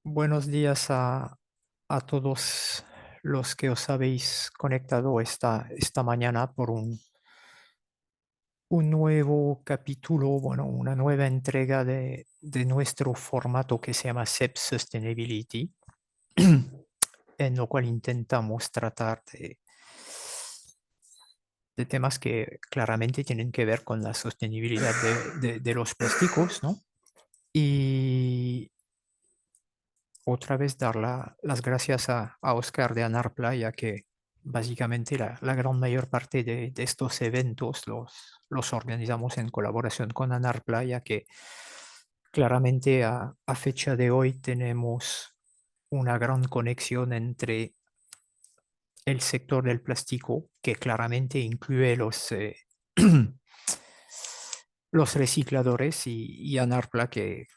Buenos días a todos los que os habéis conectado esta mañana por un nuevo capítulo, bueno, una nueva entrega de nuestro formato que se llama SEP Sustainability, en lo cual intentamos tratar de temas que claramente tienen que ver con la sostenibilidad de los plásticos, ¿no? Y otra vez dar las gracias a Oscar de Anarpla, ya que básicamente la gran mayor parte de estos eventos los organizamos en colaboración con Anarpla, ya que claramente a fecha de hoy tenemos una gran conexión entre el sector del plástico, que claramente incluye los recicladores y Anarpla, que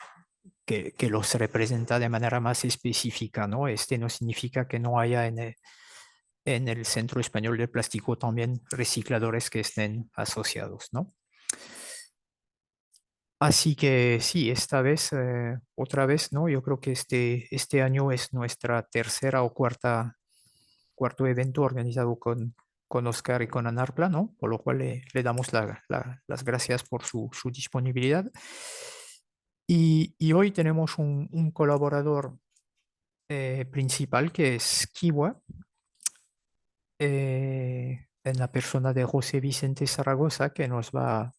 los representa de manera más específica, ¿no? Este no significa que no haya en el Centro Español de Plástico también recicladores que estén asociados, ¿no? Así que sí, esta vez, otra vez, ¿no? Yo creo que este año es nuestra tercera o cuarto evento organizado con Oscar y con Anarpla, ¿no? Por lo cual le damos las gracias por su disponibilidad. Y hoy tenemos un colaborador principal que es Kiwa, en la persona de José Vicente Zaragoza, que va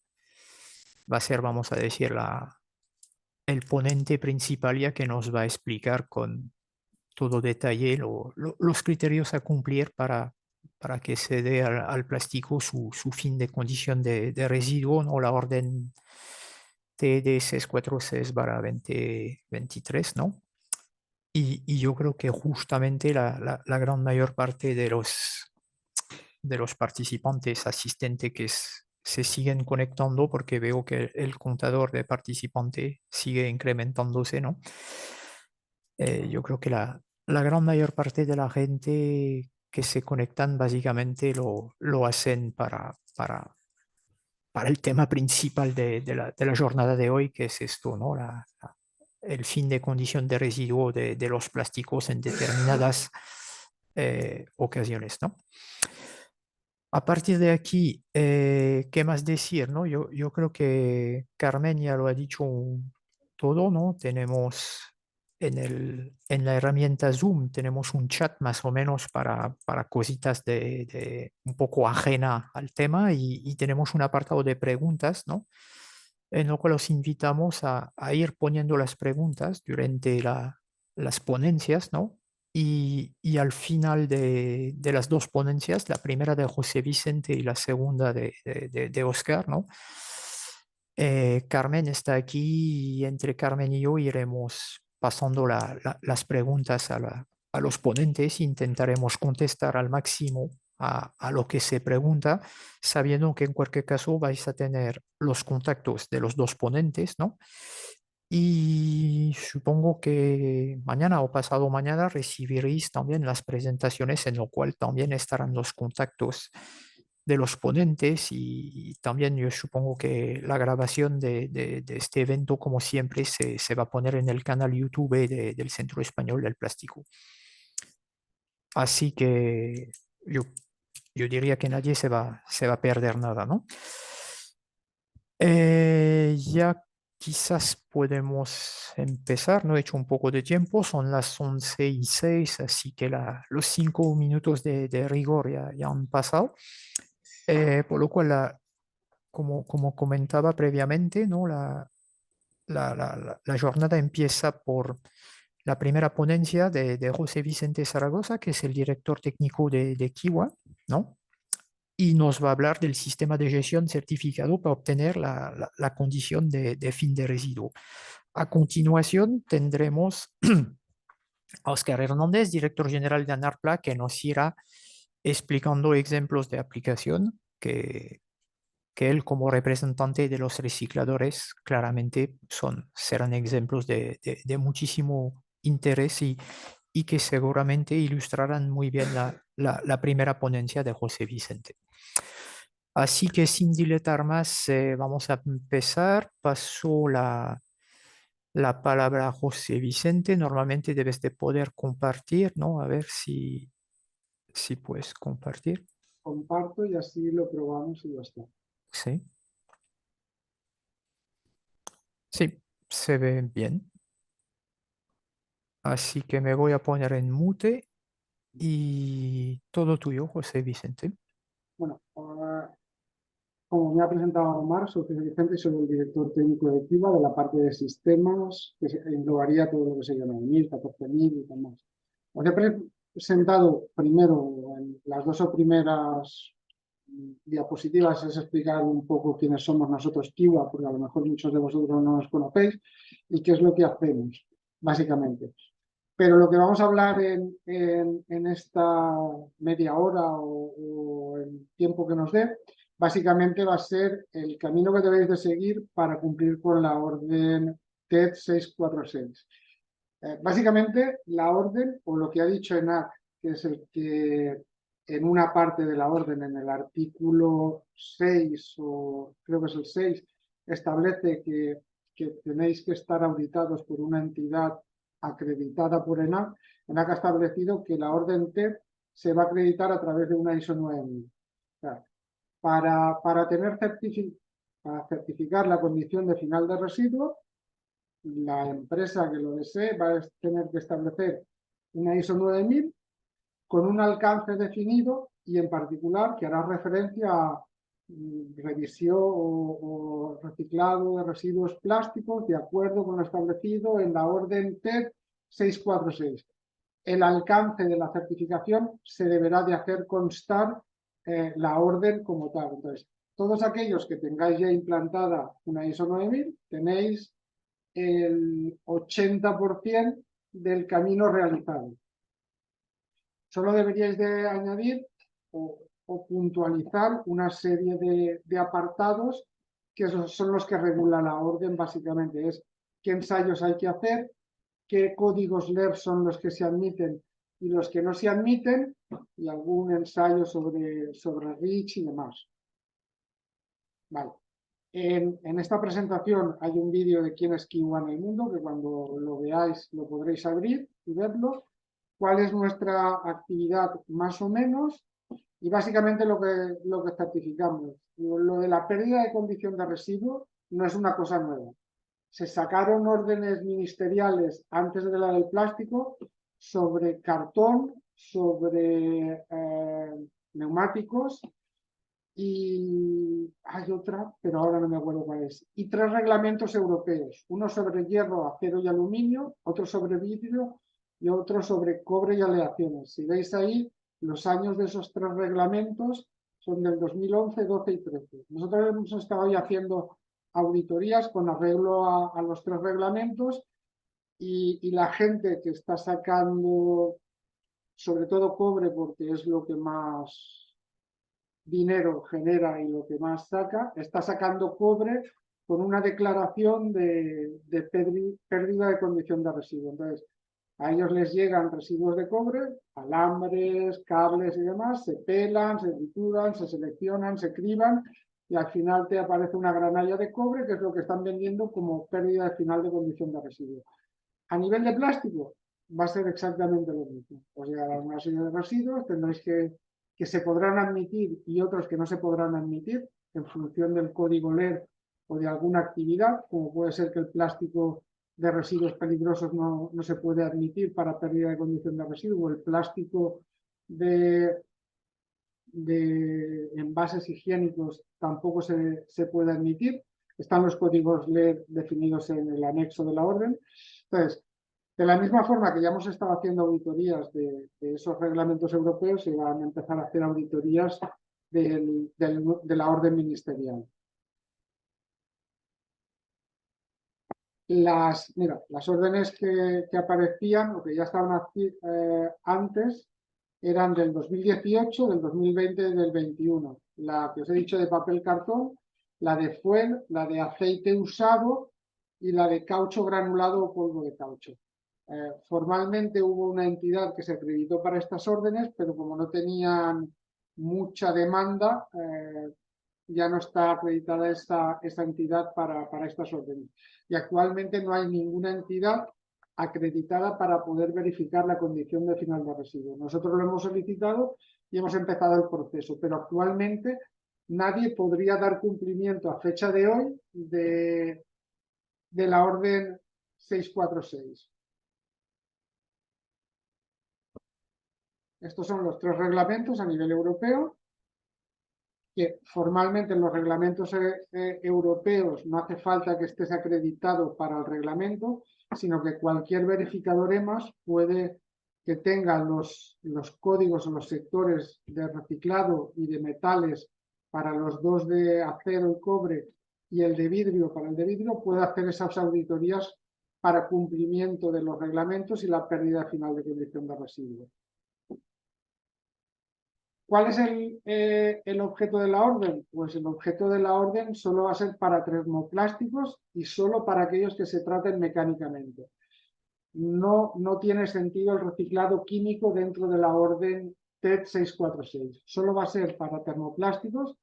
a ser, vamos a decir, el ponente principal, ya que nos va a explicar con todo detalle los criterios a cumplir para que se dé al plástico su fin de condición de residuo, ¿no? La orden TD 646/2023, ¿no? Y yo creo que justamente la gran mayor parte de los participantes asistentes se siguen conectando, porque veo que el contador de participantes sigue incrementándose, ¿no? Yo creo que la gran mayor parte de la gente que se conectan básicamente lo hacen para el tema principal de la jornada de hoy, que es esto, ¿no? El fin de condición de residuo de los plásticos en determinadas ocasiones, ¿no? A partir de aquí, ¿qué más decir, no? Yo creo que Carmen ya lo ha dicho todo, ¿no? Tenemos en la herramienta Zoom, tenemos un chat más o menos para cositas un poco ajena al tema, y tenemos un apartado de preguntas, ¿no? En lo cual os invitamos a ir poniendo las preguntas durante las ponencias, ¿no? Y al final de las dos ponencias, la primera de José Vicente y la segunda de Oscar, ¿no? Carmen está aquí, y entre Carmen y yo iremos pasando las preguntas a los ponentes. Intentaremos contestar al máximo a lo que se pregunta, sabiendo que en cualquier caso vais a tener los contactos de los dos ponentes, ¿no? Y supongo que mañana o pasado mañana recibiréis también las presentaciones, en lo cual también estarán los contactos de los ponentes, y también yo supongo que la grabación de este evento, como siempre, se va a poner en el canal YouTube del Centro Español del Plástico. Así que yo diría que nadie se va a perder nada, ¿no? Ya quizás podemos empezar, no he hecho un poco de tiempo, son las 11:06, así que los 5 minutos de rigor ya han pasado. Por lo cual, como comentaba previamente, ¿no? La jornada empieza por la primera ponencia de José Vicente Zaragoza, que es el director técnico de Kiwa, ¿no? Y nos va a hablar del sistema de gestión certificado para obtener la condición de fin de residuo. A continuación tendremos a Oscar Hernández, director general de ANARPLA, que nos irá explicando ejemplos de aplicación que él, como representante de los recicladores, claramente serán ejemplos de muchísimo interés, y que seguramente ilustrarán muy bien la primera ponencia de José Vicente. Así que sin dilatar más, vamos a empezar. Paso la palabra a José Vicente. Normalmente debes de poder compartir, ¿no? A ver si puedes compartir. Comparto y así lo probamos y ya está. Sí, sí, se ve bien. Así que me voy a poner en mute y todo tuyo, José Vicente. Bueno, ahora, como me ha presentado Omar, soy José Vicente y soy el director técnico de Kiva de la parte de sistemas, que englobaría todo lo que sería 9.000, 14.000 y demás. Os he presentado primero en las dos o primeras diapositivas es explicar un poco quiénes somos nosotros Kiva, porque a lo mejor muchos de vosotros no nos conocéis, y qué es lo que hacemos, básicamente. Pero lo que vamos a hablar en esta media hora o el tiempo que nos dé, básicamente va a ser el camino que debéis de seguir para cumplir con la orden TED 646. Básicamente, la orden, o lo que ha dicho ENAC, que es el que en una parte de la orden, en el artículo 6, o creo que es el 6, establece que tenéis que estar auditados por una entidad acreditada por ENAC. ENAC ha establecido que la orden TED se va a acreditar a través de una ISO 9000. O sea, para certificar la condición de final de residuo, la empresa que lo desee va a tener que establecer una ISO 9000 con un alcance definido y en particular que hará referencia a revisión o reciclado de residuos plásticos de acuerdo con lo establecido en la orden TED 646. El alcance de la certificación se deberá de hacer constar la orden como tal. Entonces, todos aquellos que tengáis ya implantada una ISO 9000, tenéis el 80% del camino realizado. Solo deberíais de añadir o puntualizar una serie de apartados que son los que regulan la orden, básicamente. Es qué ensayos hay que hacer, qué códigos LER son los que se admiten y los que no se admiten, y algún ensayo sobre REACH y demás. Vale. En esta presentación hay un vídeo de quién es Kiwa en el mundo, que cuando lo veáis lo podréis abrir y verlo. ¿Cuál es nuestra actividad más o menos? Y básicamente lo que certificamos. Lo de la pérdida de condición de residuo no es una cosa nueva. Se sacaron órdenes ministeriales antes de la del plástico sobre cartón, sobre neumáticos, y hay otra, pero ahora no me acuerdo cuál es. Y 3 reglamentos europeos, uno sobre hierro, acero y aluminio, otro sobre vidrio y otro sobre cobre y aleaciones. Si veis ahí, los años de esos 3 reglamentos son del 2011, 12 y 13. Nosotros hemos estado hoy haciendo auditorías con arreglo a los 3 reglamentos y la gente que está sacando, sobre todo cobre, porque es lo que más dinero genera y lo que más saca, está sacando cobre con una declaración de pérdida de condición de residuo. Entonces, a ellos les llegan residuos de cobre, alambres, cables y demás, se pelan, se trituran, se seleccionan, se criban y al final te aparece una granalla de cobre, que es lo que están vendiendo como pérdida de final de condición de residuo. A nivel de plástico, va a ser exactamente lo mismo. Os llegará una serie de residuos, tendréis que se podrán admitir y otros que no se podrán admitir en función del código LER o de alguna actividad, como puede ser que el plástico de residuos peligrosos no se puede admitir para pérdida de condición de residuo, el plástico de envases higiénicos tampoco se puede admitir. Están los códigos LER definidos en el anexo de la orden. Entonces, de la misma forma que ya hemos estado haciendo auditorías de esos reglamentos europeos, se van a empezar a hacer auditorías de la orden ministerial. Las órdenes que aparecían o que ya estaban antes eran del 2018, del 2020 y del 21. La que os he dicho de papel cartón, la de fuel, la de aceite usado y la de caucho granulado o polvo de caucho. Formalmente hubo una entidad que se acreditó para estas órdenes, pero como no tenían mucha demanda, ya no está acreditada esta entidad para estas órdenes. Y actualmente no hay ninguna entidad acreditada para poder verificar la condición de final de residuo. Nosotros lo hemos solicitado y hemos empezado el proceso, pero actualmente nadie podría dar cumplimiento a fecha de hoy de la orden 646. Estos son los 3 reglamentos a nivel europeo, que formalmente en los reglamentos europeos no hace falta que estés acreditado para el reglamento, sino que cualquier verificador EMAS puede que tenga los códigos o los sectores de reciclado y de metales para los 2 de acero y cobre y el de vidrio para el de vidrio, puede hacer esas auditorías para cumplimiento de los reglamentos y la pérdida final de condición de residuo. ¿Cuál es el objeto de la orden? Pues el objeto de la orden solo va a ser para termoplásticos y solo para aquellos que se traten mecánicamente. No tiene sentido el reciclado químico dentro de la orden TED 646. Solo va a ser para termoplásticos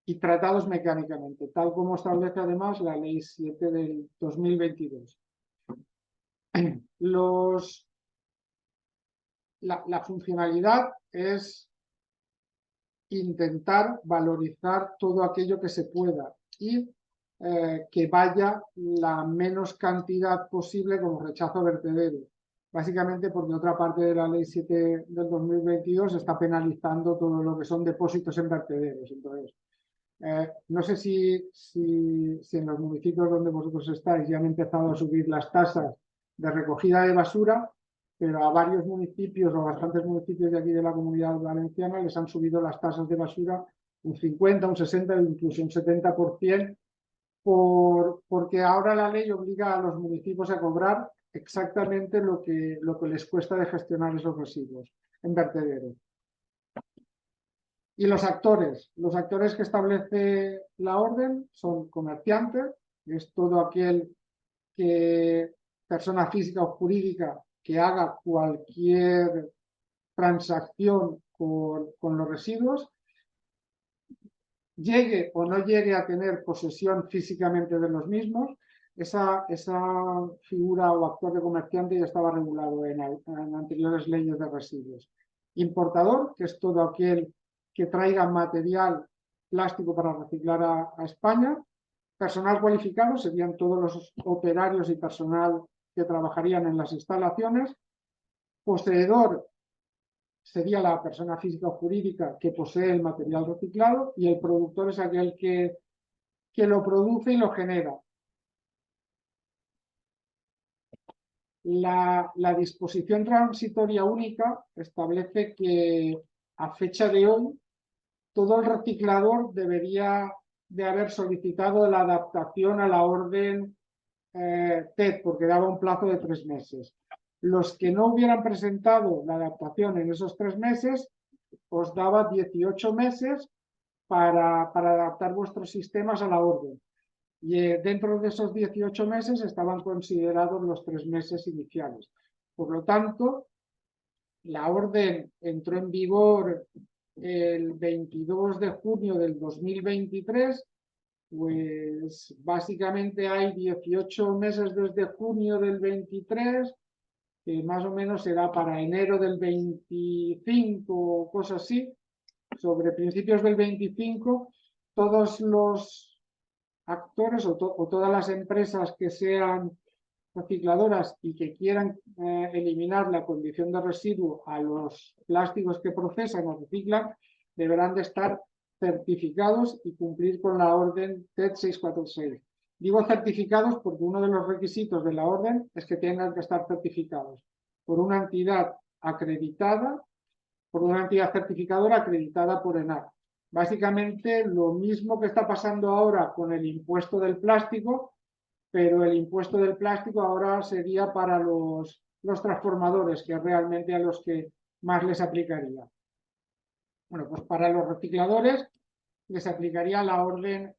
y tratados mecánicamente, tal como establece además la Ley 7 del 2022. La funcionalidad es intentar valorizar todo aquello que se pueda y que vaya la menos cantidad posible como rechazo a vertedero. Básicamente porque otra parte de la Ley 7 del 2022 está penalizando todo lo que son depósitos en vertederos. Entonces, no sé si en los municipios donde vosotros estáis ya han empezado a subir las tasas de recogida de basura, pero a varios municipios o bastantes municipios de aquí de la Comunidad Valenciana les han subido las tasas de basura un 50, un 60 o incluso un 70%, porque ahora la ley obliga a los municipios a cobrar exactamente lo que les cuesta de gestionar esos residuos en vertederos. Y los actores que establece la orden son comerciantes, que es todo aquel persona física o jurídica que haga cualquier transacción con los residuos, llegue o no llegue a tener posesión físicamente de los mismos. Esa figura o actor de comerciante ya estaba regulado en anteriores leyes de residuos. Importador, que es todo aquel que traiga material plástico para reciclar a España. Personal cualificado serían todos los operarios y personal que trabajarían en las instalaciones. Poseedor sería la persona física o jurídica que posee el material reciclado, y el productor es aquel que lo produce y lo genera. La disposición transitoria única establece que a fecha de hoy todo el reciclador debería de haber solicitado la adaptación a la orden TED, porque daba un plazo de 3 meses. Los que no hubieran presentado la adaptación en esos 3 meses, os daba 18 meses para adaptar vuestros sistemas a la orden. Y dentro de esos 18 meses estaban considerados los 3 meses iniciales. Por lo tanto, la orden entró en vigor el 22 de junio del 2023, pues básicamente hay 18 meses desde junio del 23, que más o menos será para enero del 25 o cosas así. Sobre principios del 25, todos los actores o todas las empresas que sean recicladoras y que quieran eliminar la condición de residuo a los plásticos que procesan o reciclan, deberán de estar certificados y cumplir con la orden TED 646. Digo certificados porque uno de los requisitos de la orden es que tengan que estar certificados por una entidad acreditada, por una entidad certificadora acreditada por ENAC. Básicamente lo mismo que está pasando ahora con el impuesto del plástico, pero el impuesto del plástico ahora sería para los transformadores, que es realmente a los que más les aplicaría. Bueno, pues para los recicladores les aplicaría la orden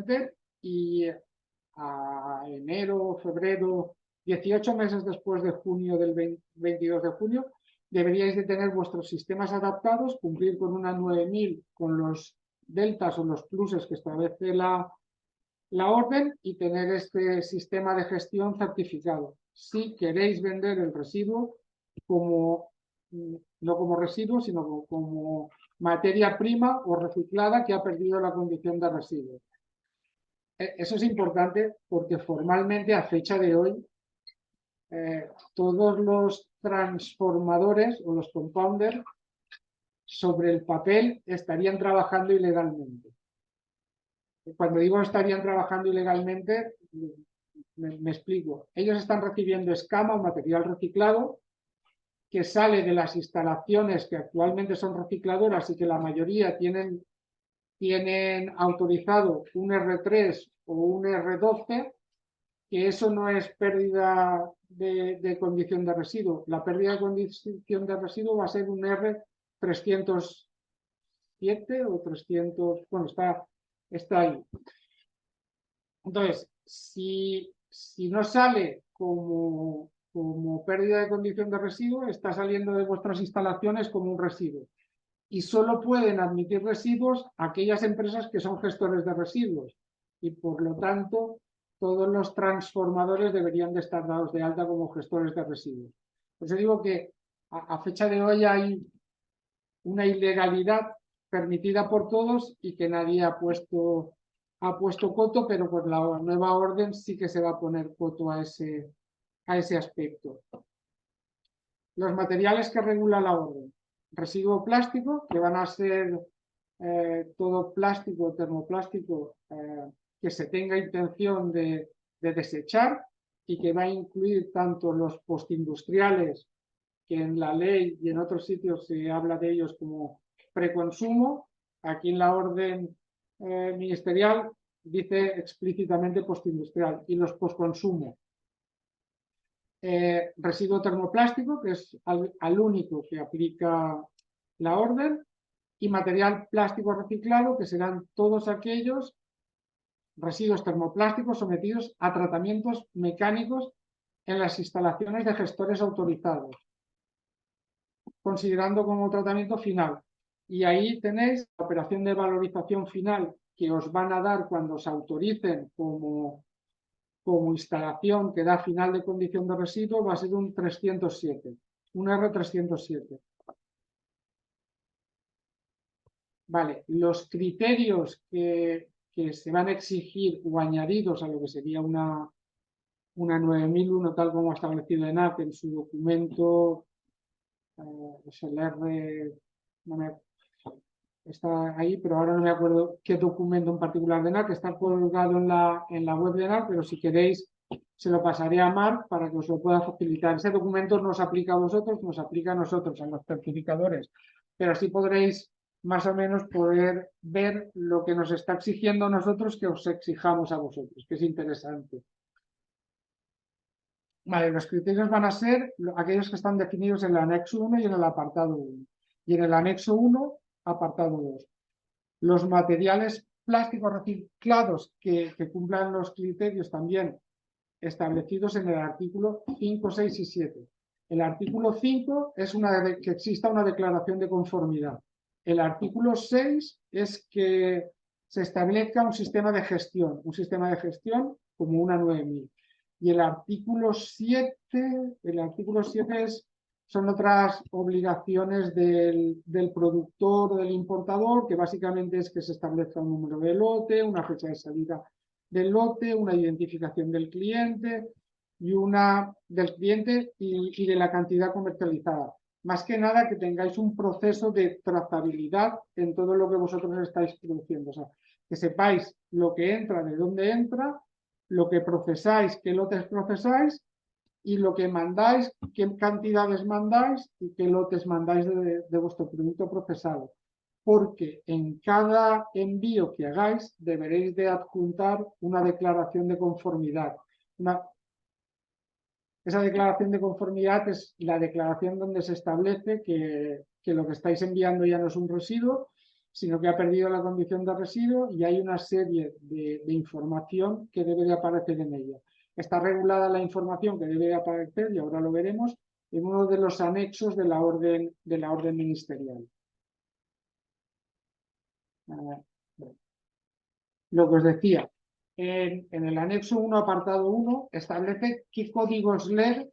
TED, y a enero, febrero, 18 meses después de junio del 22 de junio, deberíais de tener vuestros sistemas adaptados, cumplir con una 9000 con los deltas o los pluses que establece la orden y tener este sistema de gestión certificado. Si queréis vender el residuo como, no como residuo, sino como materia prima o reciclada que ha perdido la condición de residuo. Eso es importante porque formalmente a fecha de hoy todos los transformadores o los compounders sobre el papel estarían trabajando ilegalmente. Cuando digo estarían trabajando ilegalmente, me explico. Ellos están recibiendo escama o material reciclado que sale de las instalaciones que actualmente son recicladoras y que la mayoría tienen autorizado un R3 o un R12, que eso no es pérdida de condición de residuo. La pérdida de condición de residuo va a ser un R307 o 300, bueno, está ahí. Entonces, si no sale como pérdida de condición de residuo, está saliendo de vuestras instalaciones como un residuo. Y solo pueden admitir residuos aquellas empresas que son gestores de residuos. Y por lo tanto, todos los transformadores deberían de estar dados de alta como gestores de residuos. Por eso digo que a fecha de hoy hay una ilegalidad permitida por todos y que nadie ha puesto coto, pero por la nueva orden sí que se va a poner coto a ese aspecto. Los materiales que regula la orden. Residuo plástico, que van a ser todo plástico, termoplástico, que se tenga intención de desechar y que va a incluir tanto los postindustriales, que en la ley y en otros sitios se habla de ellos como preconsumo. Aquí en la orden ministerial dice explícitamente postindustrial, y los postconsumo. Residuo termoplástico, que es al único que aplica la orden, y material plástico reciclado, que serán todos aquellos residuos termoplásticos sometidos a tratamientos mecánicos en las instalaciones de gestores autorizados, considerando como tratamiento final. Y ahí tenéis la operación de valorización final que os van a dar cuando os autoricen como instalación que da final de condición de residuo, va a ser un 307, un R307. Vale, los criterios que se van a exigir o añadidos a lo que sería una 9001 tal como ha establecido ENAC en su documento, es el R, está ahí, pero ahora no me acuerdo qué documento en particular de ENAC, está colgado en la web de ENAC, pero si queréis se lo pasaré a Marc para que os lo pueda facilitar. Ese documento no os aplica a vosotros, nos aplica a nosotros, a los certificadores, pero así podréis más o menos poder ver lo que nos está exigiendo a nosotros que os exijamos a vosotros, que es interesante. Vale, los criterios van a ser aquellos que están definidos en el anexo 1 y en el apartado 1. Y en el anexo 1, apartado 2. Los materiales plásticos reciclados que cumplan los criterios también establecidos en el artículo 5, 6 y 7. El artículo 5 es que exista una declaración de conformidad. El artículo 6 es que se establezca un sistema de gestión como una 9000. Y el artículo 7 son otras obligaciones del productor o del importador, que básicamente es que se establezca un número de lote, una fecha de salida del lote, una identificación del cliente y de la cantidad comercializada. Más que nada que tengáis un proceso de trazabilidad en todo lo que vosotros estáis produciendo. O sea, que sepáis lo que entra, de dónde entra, lo que procesáis, qué lotes procesáis y lo que mandáis, qué cantidades mandáis y qué lotes mandáis de vuestro producto procesado. Porque en cada envío que hagáis deberéis de adjuntar una declaración de conformidad. Esa declaración de conformidad es la declaración donde se establece que lo que estáis enviando ya no es un residuo, sino que ha perdido la condición de residuo y hay una serie de información que debe de aparecer en ella. Está regulada la información que debe de aparecer, y ahora lo veremos, en uno de los anexos de la orden ministerial. lo que os decía, en el anexo 1, apartado 1, establece qué códigos LED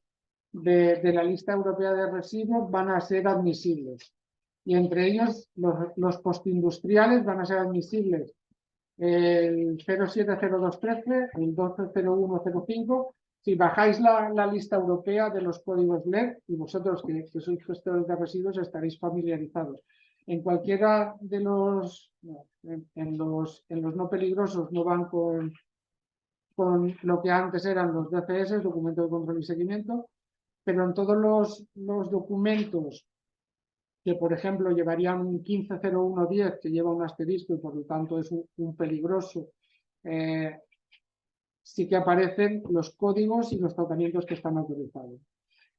de la lista europea de residuos van a ser admisibles. Y entre ellos, los postindustriales van a ser admisibles el 070213, el 120105. Si bajáis la lista europea de los códigos LED, y vosotros que sois gestores de residuos estaréis familiarizados. En cualquiera de los, en los no peligrosos no van con lo que antes eran los DCS, documentos de control y seguimiento, pero en todos los documentos que, por ejemplo, llevarían un 150110 que lleva un asterisco y por lo tanto es un peligroso, sí que aparecen los códigos y los tratamientos que están autorizados.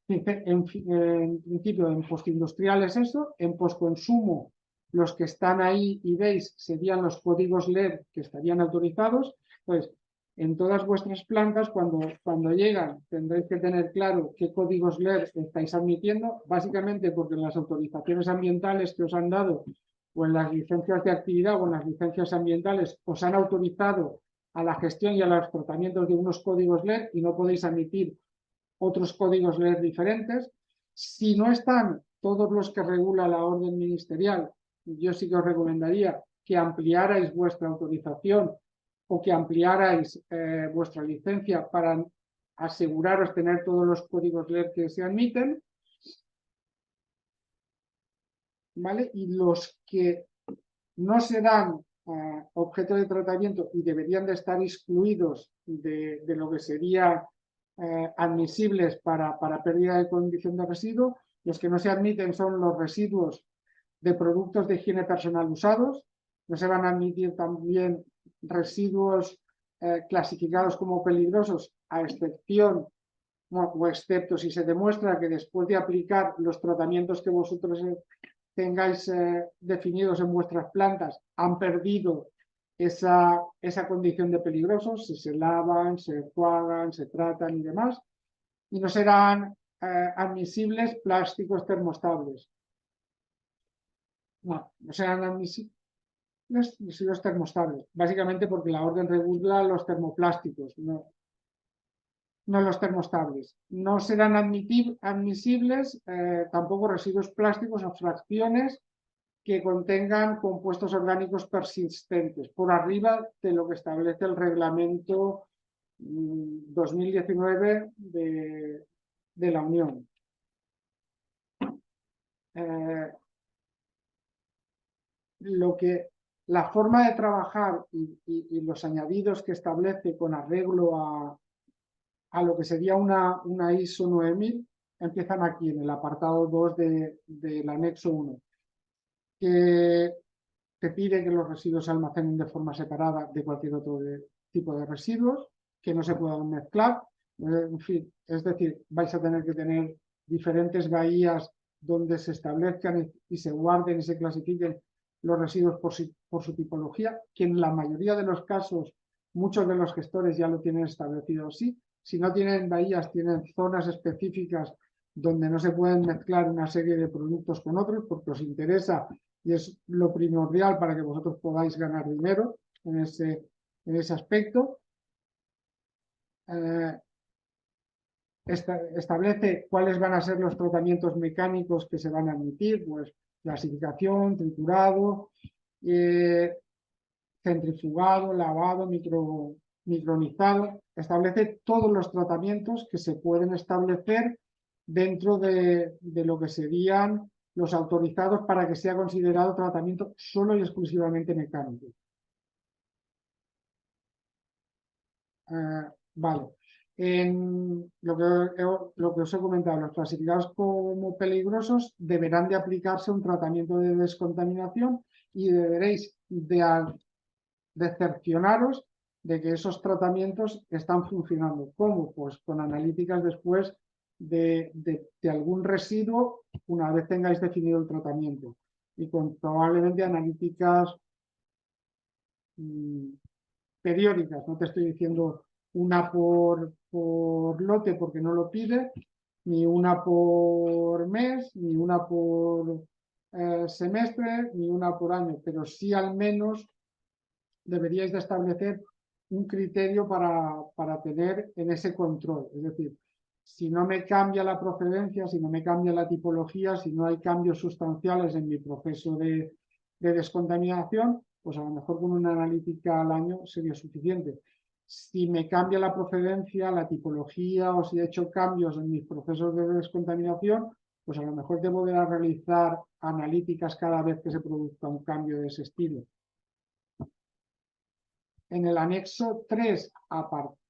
En principio, en postindustrial es eso, en postconsumo los que están ahí y veis serían los códigos LED que estarían autorizados. Pues en todas vuestras plantas, cuando llegan, tendréis que tener claro qué códigos LED estáis admitiendo, básicamente porque en las autorizaciones ambientales que os han dado, o en las licencias de actividad o en las licencias ambientales, os han autorizado a la gestión y a los tratamientos de unos códigos LED y no podéis admitir otros códigos LED diferentes. Si no están todos los que regula la orden ministerial, yo sí que os recomendaría que ampliarais vuestra autorización o que ampliarais vuestra licencia para aseguraros tener todos los códigos LED que se admiten, ¿vale? Y los que no serán objeto de tratamiento y deberían de estar excluidos de lo que sería admisibles para pérdida de condición de residuo. Los que no se admiten son los residuos de productos de higiene personal usados. No se van a admitir también residuos clasificados como peligrosos, a excepción o excepto si se demuestra que después de aplicar los tratamientos que vosotros tengáis definidos en vuestras plantas han perdido esa condición de peligrosos, si se lavan, se enjuagan, se tratan y demás, y no serán admisibles plásticos termostables. No serán admisibles residuos termostables, básicamente porque la orden regula los termoplásticos, no los termostables. No serán admisibles tampoco residuos plásticos o fracciones que contengan compuestos orgánicos persistentes, por arriba de lo que establece el reglamento 2019 de la Unión. La forma de trabajar y los añadidos que establece con arreglo a lo que sería una ISO 9000 empiezan aquí en el apartado 2 del anexo 1, que te pide que los residuos se almacenen de forma separada de cualquier otro tipo de residuos, que no se puedan mezclar. En fin, es decir, vais a tener que tener diferentes bahías donde se establezcan y se guarden y se clasifiquen los residuos por su tipología, que en la mayoría de los casos muchos de los gestores ya lo tienen establecido así. Si no tienen bahías, tienen zonas específicas donde no se pueden mezclar una serie de productos con otros porque os interesa y es lo primordial para que vosotros podáis ganar dinero en ese aspecto. Establece cuáles van a ser los tratamientos mecánicos que se van a admitir, pues clasificación, triturado, centrifugado, lavado, micronizado. Establece todos los tratamientos que se pueden establecer dentro de lo que serían los autorizados para que sea considerado tratamiento solo y exclusivamente mecánico. Vale. En lo que os he comentado, los clasificados como peligrosos deberán de aplicarse un tratamiento de descontaminación y deberéis de cercioraros de que esos tratamientos están funcionando. ¿Cómo? Pues con analíticas después de algún residuo una vez tengáis definido el tratamiento y con probablemente analíticas periódicas. No te estoy diciendo una por lote porque no lo pide, ni una por mes, ni una por semestre, ni una por año, pero sí al menos deberíais de establecer un criterio para tener en ese control. Es decir, si no me cambia la procedencia, si no me cambia la tipología, si no hay cambios sustanciales en mi proceso de descontaminación, pues a lo mejor con una analítica al año sería suficiente. Si me cambia la procedencia, la tipología o si he hecho cambios en mis procesos de descontaminación, pues a lo mejor debo de realizar analíticas cada vez que se produzca un cambio de ese estilo. En el anexo 3,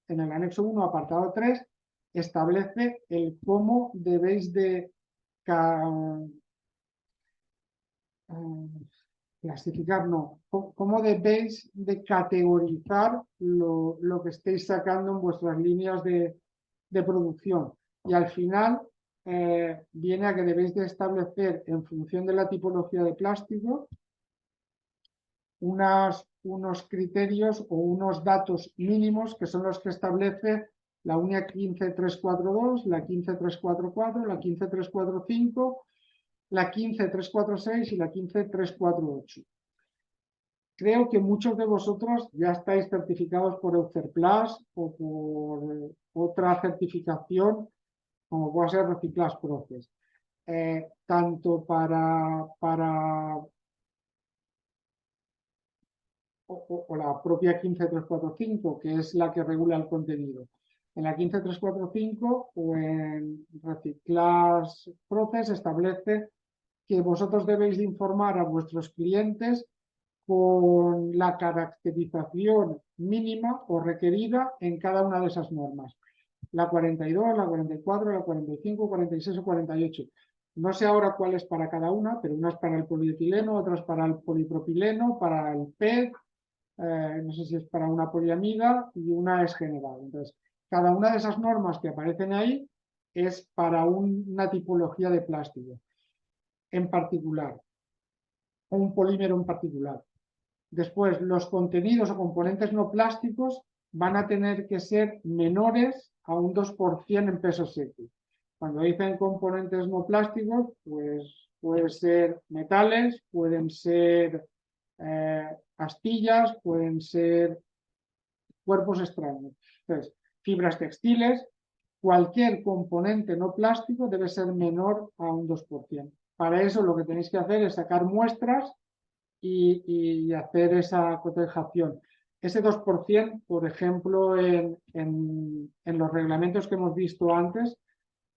en el anexo 1, apartado 3, establece el cómo debéis de clasificar, no, cómo debéis de categorizar lo que estéis sacando en vuestras líneas de producción. Y al final viene a que debéis de establecer, en función de la tipología de plástico, unos criterios o unos datos mínimos que son los que establece la UNIA 15342, la 15344, la 15345, la 15346 y la 15348. Creo que muchos de vosotros ya estáis certificados por EucerPlus o por otra certificación como puede ser Reciclaje Process. Tanto para o la propia 15345, que es la que regula el contenido. En la 15345 o en Reciclaje Process establece que vosotros debéis de informar a vuestros clientes con la caracterización mínima o requerida en cada una de esas normas. La 42, la 44, la 45, 46 o 48. No sé ahora cuál es para cada una, pero una es para el polietileno, otra es para el polipropileno, para el PET, no sé si es para una poliamida y una es general. Entonces, cada una de esas normas que aparecen ahí es para una tipología de plástico en particular, o un polímero en particular. Después, los contenidos o componentes no plásticos van a tener que ser menores a un 2% en peso seco. Cuando dicen componentes no plásticos, pues pueden ser metales, pueden ser astillas, pueden ser cuerpos extraños. Entonces, fibras textiles, cualquier componente no plástico debe ser menor a un 2%. Para eso lo que tenéis que hacer es sacar muestras y hacer esa cotejación. Ese 2%, por ejemplo, en los reglamentos que hemos visto antes,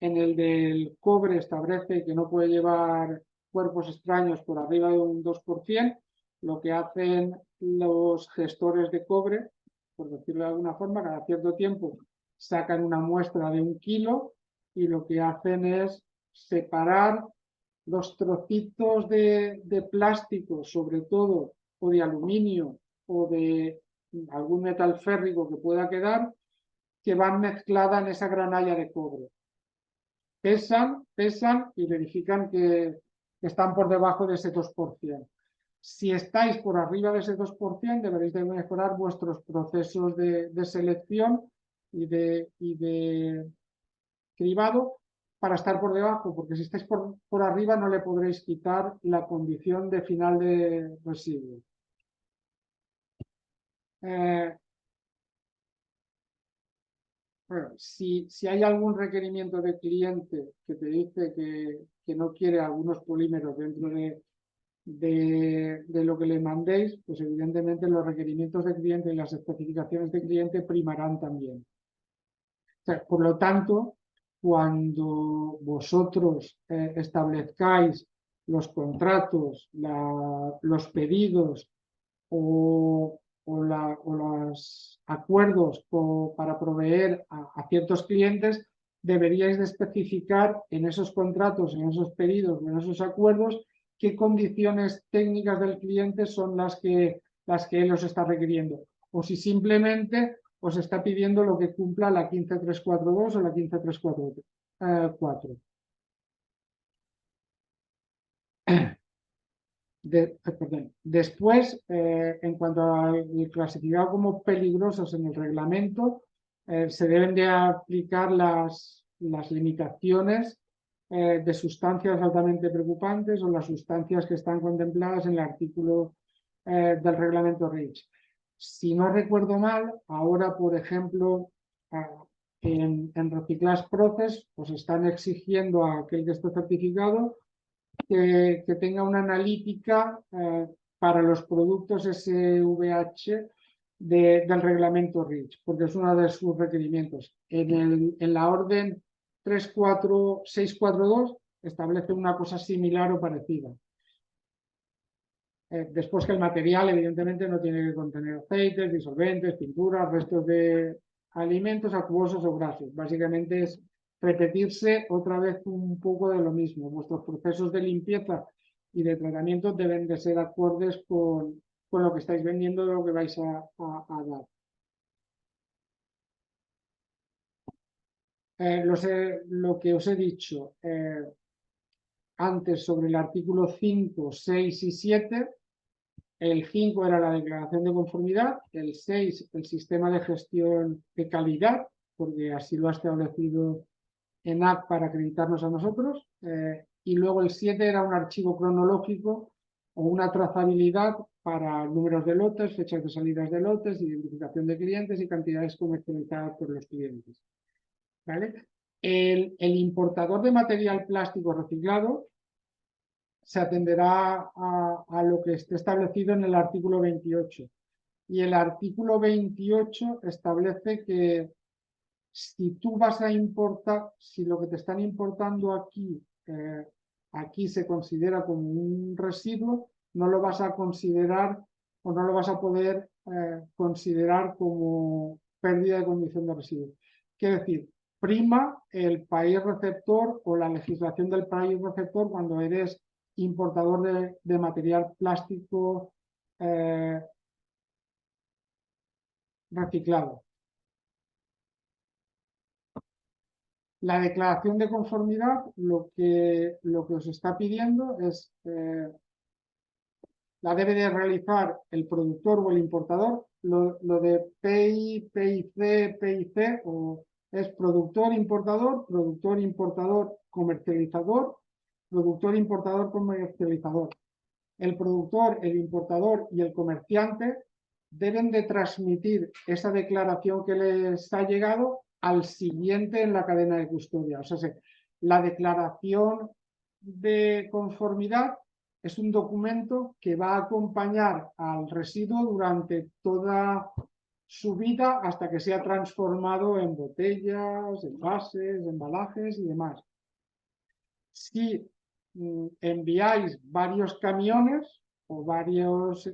en el del cobre establece que no puede llevar cuerpos extraños por arriba de un 2%, lo que hacen los gestores de cobre, por decirlo de alguna forma, cada cierto tiempo sacan una muestra de 1 kilo y lo que hacen es separar los trocitos de plástico, sobre todo, o de aluminio o de algún metal férrico que pueda quedar, que van mezclada en esa granalla de cobre. Pesan y verifican que están por debajo de ese 2%. Si estáis por arriba de ese 2%, deberéis de mejorar vuestros procesos de selección y de cribado para estar por debajo, porque si estáis por arriba no le podréis quitar la condición de final de residuo. Bueno, si hay algún requerimiento de cliente que te dice que no quiere algunos polímeros dentro de lo que le mandéis, pues evidentemente los requerimientos de cliente y las especificaciones de cliente primarán también. O sea, por lo tanto, cuando vosotros establezcáis los contratos, los pedidos o los acuerdos para proveer a ciertos clientes, deberíais de especificar en esos contratos, en esos pedidos, en esos acuerdos, qué condiciones técnicas del cliente son las que él os está requiriendo. O si simplemente os está pidiendo lo que cumpla la 15342 o la 15344. Después, en cuanto al clasificado como peligrosos en el reglamento, se deben de aplicar las limitaciones de sustancias altamente preocupantes o las sustancias que están contempladas en el artículo del reglamento REACH. Si no recuerdo mal, ahora, por ejemplo, en Reciclaje Process, pues están exigiendo a aquel que esté certificado que tenga una analítica para los productos SVH del reglamento REACH, porque es uno de sus requerimientos. En la orden 34642 establece una cosa similar o parecida. Después que el material, evidentemente, no tiene que contener aceites, disolventes, pinturas, restos de alimentos acuosos o grasos. Básicamente es repetirse otra vez un poco de lo mismo. Vuestros procesos de limpieza y de tratamiento deben de ser acordes con lo que estáis vendiendo, de lo que vais a dar. Lo que os he dicho antes sobre el artículo 5, 6 y 7, el 5 era la declaración de conformidad, el 6 el sistema de gestión de calidad, porque así lo ha establecido ENAC para acreditarnos a nosotros, y luego el 7 era un archivo cronológico o una trazabilidad para números de lotes, fechas de salidas de lotes, identificación de clientes y cantidades comercializadas por los clientes. ¿Vale? El importador de material plástico reciclado se atenderá a lo que esté establecido en el artículo 28. Y el artículo 28 establece que si tú vas a importar, si lo que te están importando aquí se considera como un residuo, no lo vas a considerar o no lo vas a poder considerar como pérdida de condición de residuo. Quiere decir, prima el país receptor o la legislación del país receptor cuando eres importador de material plástico reciclado. La declaración de conformidad lo que os está pidiendo es la debe de realizar el productor o el importador. Lo de PI, PIC, PIC es productor, importador, comercializador, productor, importador, comercializador. El productor, el importador y el comerciante deben de transmitir esa declaración que les ha llegado al siguiente en la cadena de custodia. O sea, la declaración de conformidad es un documento que va a acompañar al residuo durante toda su vida hasta que sea transformado en botellas, envases, embalajes y demás. Si enviáis varios camiones o varios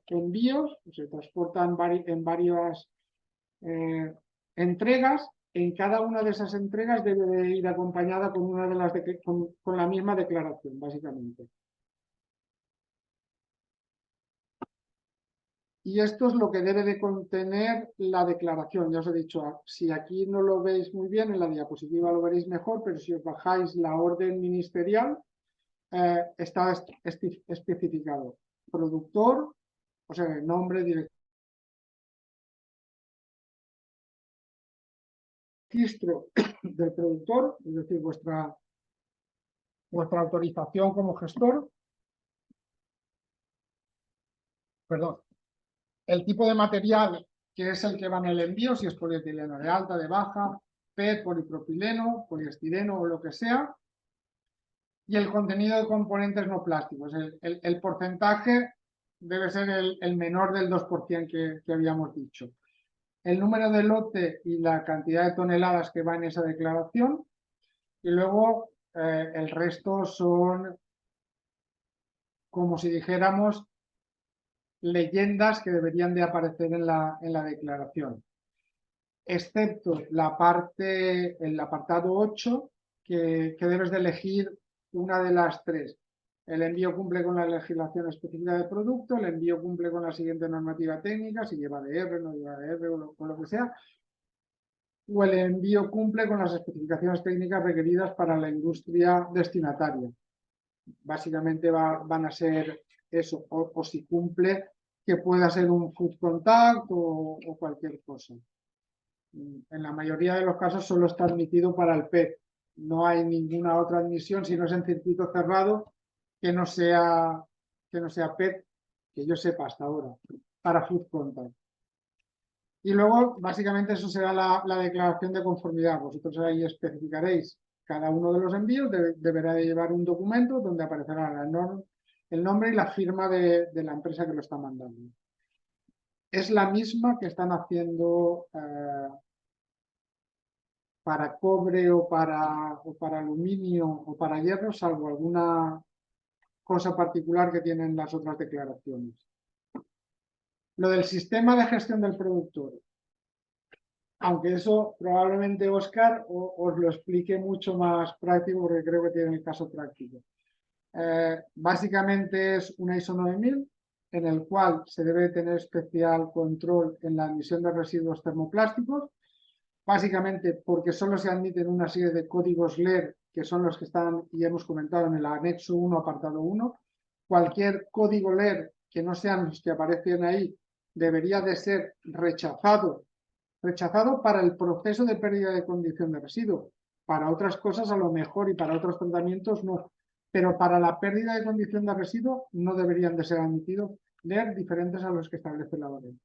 envíos, se transportan en varias entregas, en cada una de esas entregas debe de ir acompañada con una de las con la misma declaración, básicamente. Y esto es lo que debe de contener la declaración. Ya os he dicho, si aquí no lo veis muy bien, en la diapositiva lo veréis mejor, pero si os bajáis la orden ministerial, está especificado. Productor, o sea, el nombre, dirección, registro del productor, es decir, vuestra autorización como gestor. Perdón. El tipo de material que es el que va en el envío, si es polietileno de alta, de baja, PET, polipropileno, poliestireno o lo que sea. Y el contenido de componentes no plásticos. El porcentaje debe ser el menor del 2% que habíamos dicho. El número de lote y la cantidad de toneladas que va en esa declaración. Y luego el resto son, como si dijéramos, leyendas que deberían de aparecer en la declaración. Excepto el apartado 8, que debes de elegir una de las tres. El envío cumple con la legislación específica del producto, el envío cumple con la siguiente normativa técnica, si lleva DR, no lleva DR o lo que sea, o el envío cumple con las especificaciones técnicas requeridas para la industria destinataria. Básicamente van a ser eso, o si cumple, que pueda ser un food contact o cualquier cosa. En la mayoría de los casos solo está admitido para el PET. No hay ninguna otra admisión, si no es en circuito cerrado, que no sea PET, que yo sepa hasta ahora. para Food Contact. Y luego, básicamente, eso será la declaración de conformidad. Vosotros ahí especificaréis cada uno de los envíos, deberá de llevar un documento donde aparecerá el nombre y la firma de la empresa que lo está mandando. Es la misma que están haciendo para cobre o para aluminio o para hierro, salvo alguna cosa particular que tienen las otras declaraciones. Lo del sistema de gestión del productor. Aunque eso probablemente Óscar os lo explique mucho más práctico porque creo que tiene el caso práctico. Básicamente es una ISO 9000 en el cual se debe tener especial control en la emisión de residuos termoplásticos, básicamente porque solo se admiten una serie de códigos LER que son los que están y hemos comentado en el anexo 1, apartado 1. Cualquier código LER que no sean los que aparecen ahí debería de ser rechazado para el proceso de pérdida de condición de residuo. Para otras cosas a lo mejor y para otros tratamientos no, pero para la pérdida de condición de residuo no deberían de ser admitidos LER diferentes a los que establece la orden.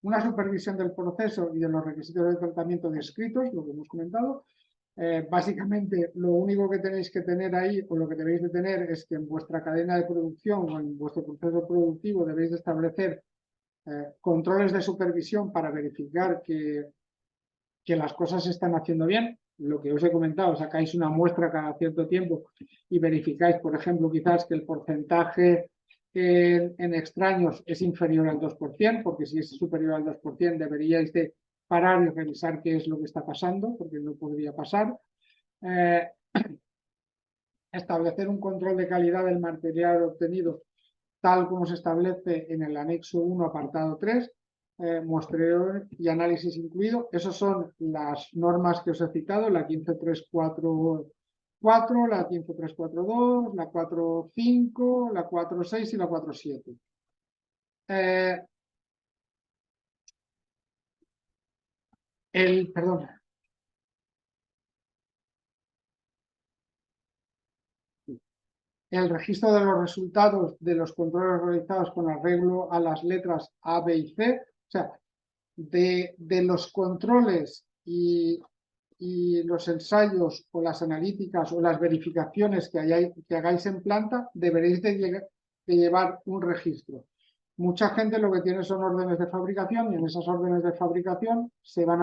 Una supervisión del proceso y de los requisitos de tratamiento descritos, lo que hemos comentado. Básicamente lo único que tenéis que tener ahí o lo que debéis de tener es que en vuestra cadena de producción o en vuestro proceso productivo debéis de establecer controles de supervisión para verificar que las cosas se están haciendo bien. Lo que os he comentado, sacáis una muestra cada cierto tiempo y verificáis, por ejemplo, quizás que el porcentaje en extraños es inferior al 2%, porque si es superior al 2% deberíais de parar y revisar qué es lo que está pasando, porque no podría pasar. Establecer un control de calidad del material obtenido tal como se establece en el anexo 1, apartado 3, muestreo y análisis incluido. Esas son las normas que os he citado, la 15344, la 15342, la 45, la 46 y la 47. Perdón. El registro de los resultados de los controles realizados con arreglo a las letras A, B y C, o sea, de los controles y los ensayos o las analíticas o las verificaciones que hagáis en planta, deberéis de llevar un registro. Mucha gente lo que tiene son órdenes de fabricación y en esas órdenes de fabricación se van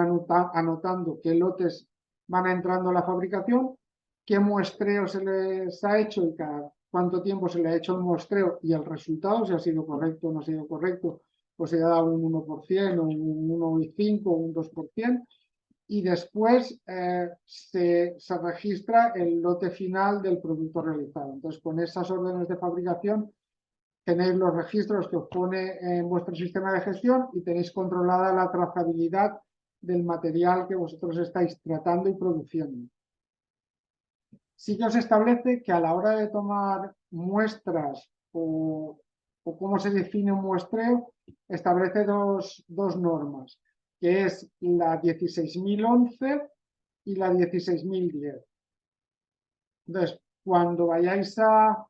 anotando qué lotes van entrando a la fabricación, qué muestreo se les ha hecho y cada cuánto tiempo se le ha hecho el muestreo y el resultado, si ha sido correcto o no ha sido correcto, o se ha dado un 1% o un 1,5% o un 2%, y después se registra el lote final del producto realizado. Entonces, con esas órdenes de fabricación tenéis los registros que os pone en vuestro sistema de gestión y tenéis controlada la trazabilidad del material que vosotros estáis tratando y produciendo. Sí que os establece que a la hora de tomar muestras o cómo se define un muestreo, establece dos normas, que es la 16.011 y la 16.010. Entonces, cuando vayáis a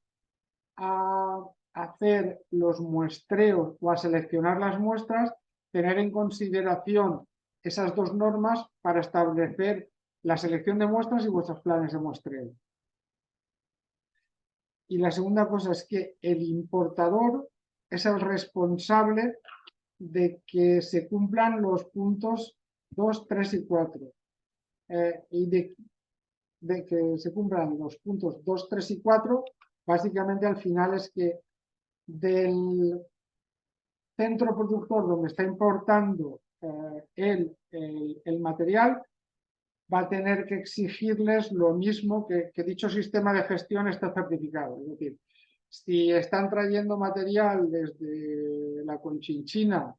hacer los muestreos o a seleccionar las muestras, tener en consideración esas dos normas para establecer la selección de muestras y vuestros planes de muestreo. Y la segunda cosa es que el importador es el responsable de que se cumplan los puntos 2, 3 y 4. Y de que se cumplan los puntos 2, 3 y 4, básicamente al final es que del centro productor donde está importando el material, va a tener que exigirles lo mismo que dicho sistema de gestión esté certificado. Es decir, si están trayendo material desde la Conchinchina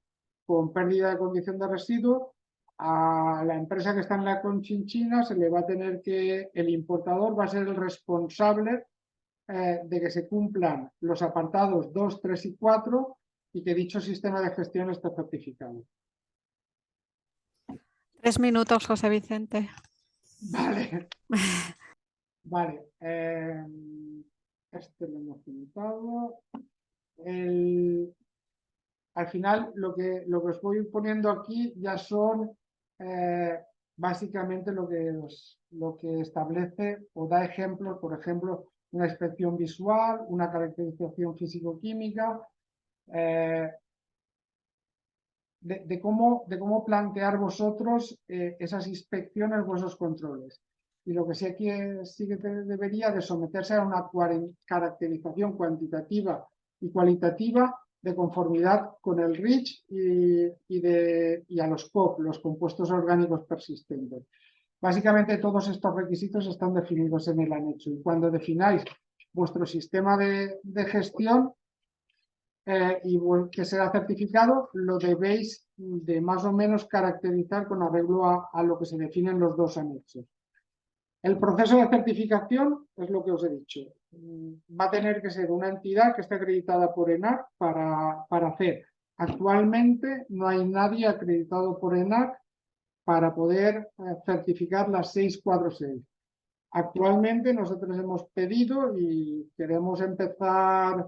con pérdida de condición de residuo, a la empresa que está en la Conchinchina se le va a tener que, el importador va a ser el responsable de que se cumplan los apartados 2, 3 y 4 y que dicho sistema de gestión esté certificado. 3 minutos, José Vicente. Vale. Vale. Este lo hemos comentado. al final lo que os voy poniendo aquí ya son básicamente lo que establece o da ejemplos, por ejemplo, una inspección visual, una caracterización físico-química, de cómo plantear vosotros esas inspecciones, vuestros controles. Y lo que sí que debería de someterse a una caracterización cuantitativa y cualitativa de conformidad con el REACH y a los COP, los compuestos orgánicos persistentes. Básicamente todos estos requisitos están definidos en el anexo y cuando defináis vuestro sistema de gestión y que será certificado, lo debéis de más o menos caracterizar con arreglo a lo que se definen los dos anexos. El proceso de certificación es lo que os he dicho. Va a tener que ser una entidad que esté acreditada por ENAC para hacer. Actualmente no hay nadie acreditado por ENAC para poder certificar las 646. Actualmente nosotros hemos pedido y queremos empezar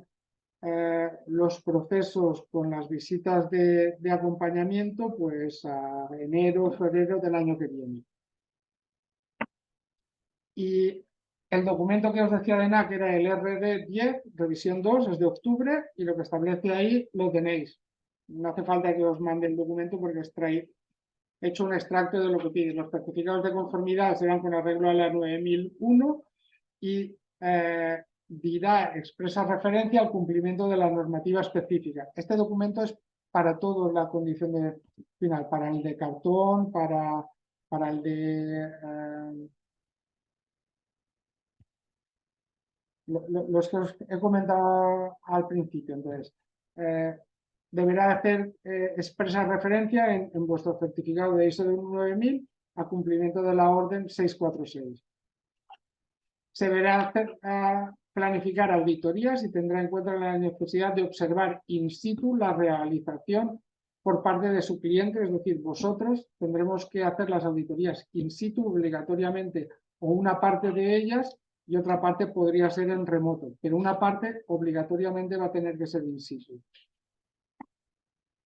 los procesos con las visitas de acompañamiento pues a enero, febrero del año que viene. Y el documento que os decía de ENAC era el RD10, revisión 2, es de octubre, y lo que establece ahí lo tenéis. No hace falta que os mande el documento porque he hecho un extracto de lo que pide. Los certificados de conformidad serán con arreglo a la 9001 y dirá expresa referencia al cumplimiento de la normativa específica. Este documento es para todos la condición final, para el de cartón, para el de los que os he comentado al principio. Entonces, deberá hacer expresa referencia en vuestro certificado de ISO 9000 a cumplimiento de la orden 646. Se deberá planificar auditorías y tendrá en cuenta la necesidad de observar in situ la realización por parte de su cliente, es decir, vosotros tendremos que hacer las auditorías in situ obligatoriamente o una parte de ellas y otra parte podría ser en remoto, pero una parte obligatoriamente va a tener que ser in situ.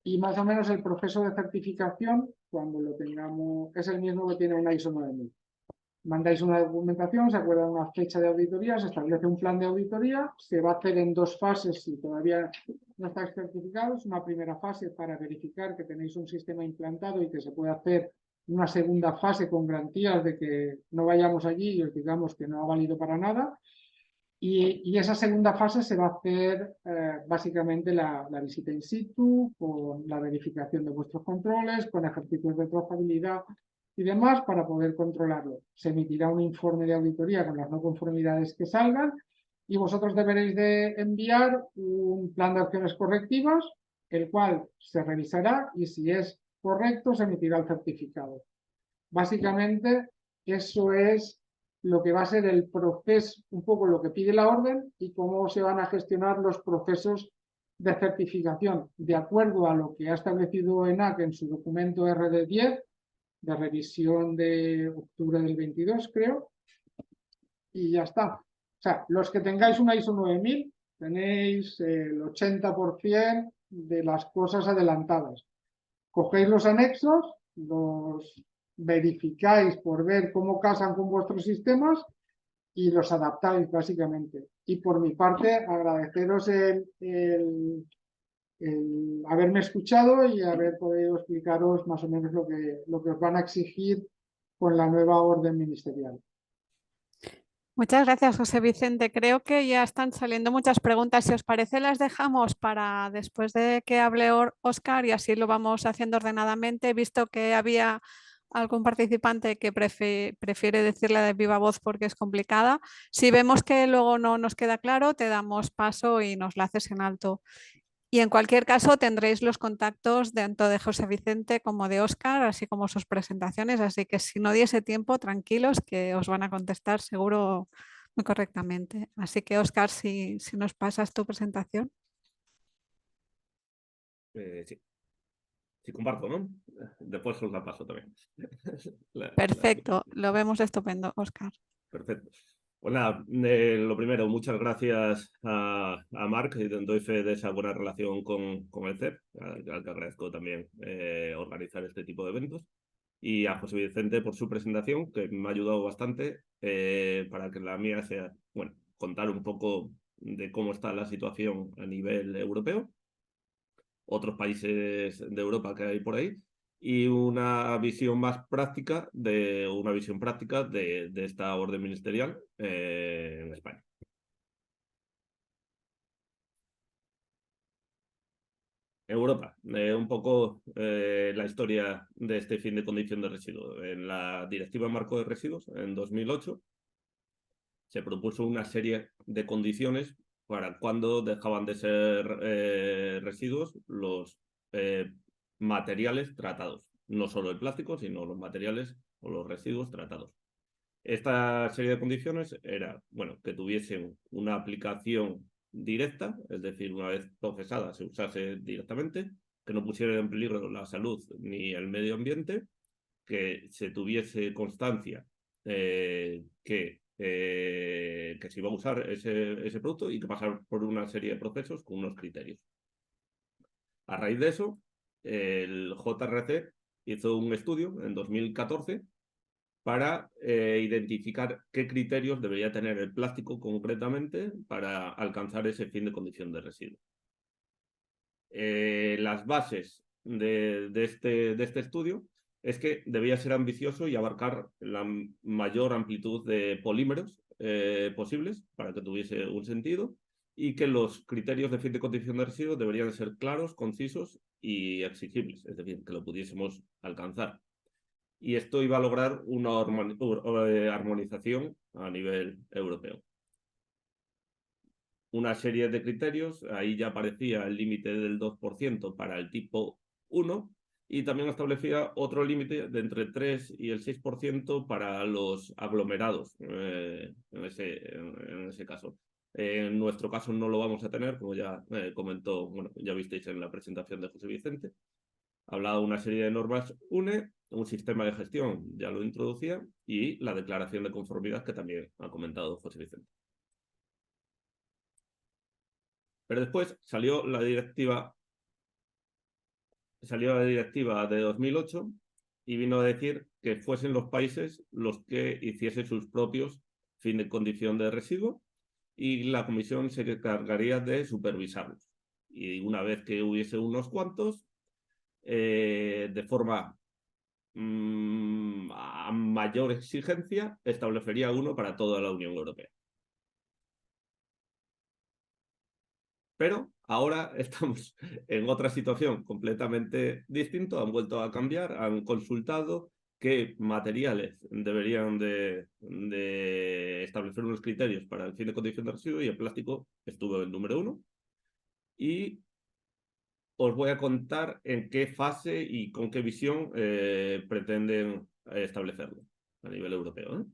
Y más o menos el proceso de certificación, cuando lo tengamos, es el mismo que tiene una ISO 9000. Mandáis una documentación, se acuerda de una fecha de auditoría, se establece un plan de auditoría, se va a hacer en dos fases si todavía no estáis certificados. Una primera fase para verificar que tenéis un sistema implantado y que se puede hacer una segunda fase con garantías de que no vayamos allí y os digamos que no ha valido para nada. Y esa segunda fase se va a hacer básicamente la visita in situ, con la verificación de vuestros controles, con ejercicios de trazabilidad y demás para poder controlarlo. Se emitirá un informe de auditoría con las no conformidades que salgan y vosotros deberéis de enviar un plan de acciones correctivas, el cual se revisará y si es correcto se emitirá el certificado. Básicamente eso es lo que va a ser el proceso, un poco lo que pide la orden y cómo se van a gestionar los procesos de certificación de acuerdo a lo que ha establecido ENAC en su documento RD10 de revisión de octubre del 22, creo, y ya está. O sea, los que tengáis una ISO 9000 tenéis el 80% de las cosas adelantadas. Cogéis los anexos, los verificáis por ver cómo casan con vuestros sistemas y los adaptáis básicamente. Y por mi parte, agradeceros el haberme escuchado y haber podido explicaros más o menos lo que os van a exigir con la nueva orden ministerial. Muchas gracias, José Vicente. Creo que ya están saliendo muchas preguntas. Si os parece, las dejamos para después de que hable Óscar y así lo vamos haciendo ordenadamente. He visto que había algún participante que prefiere decirla de viva voz porque es complicada. Si vemos que luego no nos queda claro, te damos paso y nos la haces en alto. Y en cualquier caso tendréis los contactos tanto de José Vicente como de Óscar, así como sus presentaciones, así que si no diese tiempo, tranquilos que os van a contestar seguro muy correctamente. Así que Óscar, si nos pasas tu presentación. Sí. Sí, comparto, ¿no? Después os la paso también. Perfecto, lo vemos estupendo, Óscar. Perfecto. Pues nada, lo primero, muchas gracias a Marc y doy fe de esa buena relación con el CEP, al que agradezco también organizar este tipo de eventos, y a José Vicente por su presentación, que me ha ayudado bastante para que la mía sea, bueno, contar un poco de cómo está la situación a nivel europeo, otros países de Europa que hay por ahí, y una visión más práctica de esta orden ministerial en España. Europa, un poco la historia de este fin de condición de residuos. En la Directiva Marco de Residuos, en 2008, se propuso una serie de condiciones para cuando dejaban de ser residuos los materiales tratados. No solo el plástico, sino los materiales o los residuos tratados. Esta serie de condiciones era, bueno, que tuviesen una aplicación directa, es decir, una vez procesada se usase directamente, que no pusiera en peligro la salud ni el medio ambiente, que se tuviese constancia que se iba a usar ese producto y que pasar por una serie de procesos con unos criterios. A raíz de eso, el JRC hizo un estudio en 2014 para identificar qué criterios debería tener el plástico concretamente para alcanzar ese fin de condición de residuo. Las bases de este estudio es que debía ser ambicioso y abarcar la mayor amplitud de polímeros posibles para que tuviese un sentido, y que los criterios de fin de condición de residuo deberían ser claros, concisos y exigibles, es decir, que lo pudiésemos alcanzar. Y esto iba a lograr una armonización a nivel europeo. Una serie de criterios, ahí ya aparecía el límite del 2% para el tipo 1, y también establecía otro límite de entre 3 y el 6% para los aglomerados en ese caso. En nuestro caso no lo vamos a tener, como ya comentó, bueno, ya visteis en la presentación de José Vicente. Hablaba de una serie de normas UNE, un sistema de gestión, ya lo introducía, y la declaración de conformidad que también ha comentado José Vicente. Pero después salió la directiva de 2008 y vino a decir que fuesen los países los que hiciesen sus propios fin de condición de residuo, y la comisión se encargaría de supervisarlos. Y una vez que hubiese unos cuantos, de forma a mayor exigencia, establecería uno para toda la Unión Europea. Pero ahora estamos en otra situación completamente distinta, han vuelto a cambiar, han consultado qué materiales deberían de establecer unos criterios para el fin de condición de residuo, y el plástico estuvo en número 1. Y os voy a contar en qué fase y con qué visión pretenden establecerlo a nivel europeo.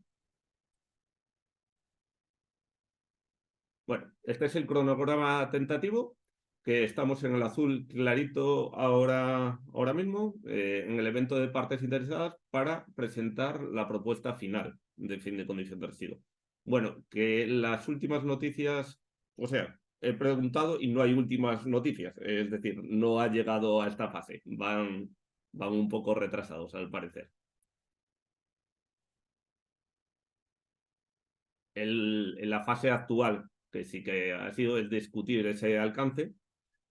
Bueno, este es el cronograma tentativo, que estamos en el azul clarito ahora mismo, en el evento de partes interesadas para presentar la propuesta final de fin de condición de residuo. Bueno, que las últimas noticias, o sea, he preguntado y no hay últimas noticias, es decir, no ha llegado a esta fase, van un poco retrasados al parecer. En la fase actual, que sí que ha sido, es discutir ese alcance,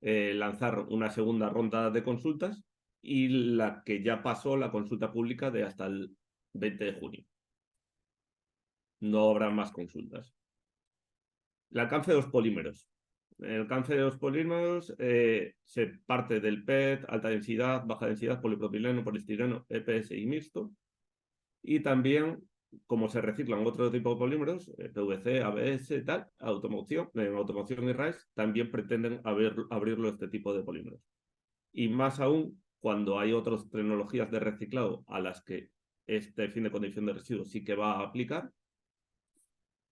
lanzar una segunda ronda de consultas, y la que ya pasó la consulta pública de hasta el 20 de junio. No habrá más consultas. El alcance de los polímeros. El alcance de los polímeros se parte del PET, alta densidad, baja densidad, polipropileno, polistireno, EPS y mixto. Y también, como se reciclan otro tipo de polímeros, PVC, ABS, tal, en automoción y RAES también pretenden abrirlo este tipo de polímeros. Y más aún cuando hay otras tecnologías de reciclado a las que este fin de condición de residuos sí que va a aplicar,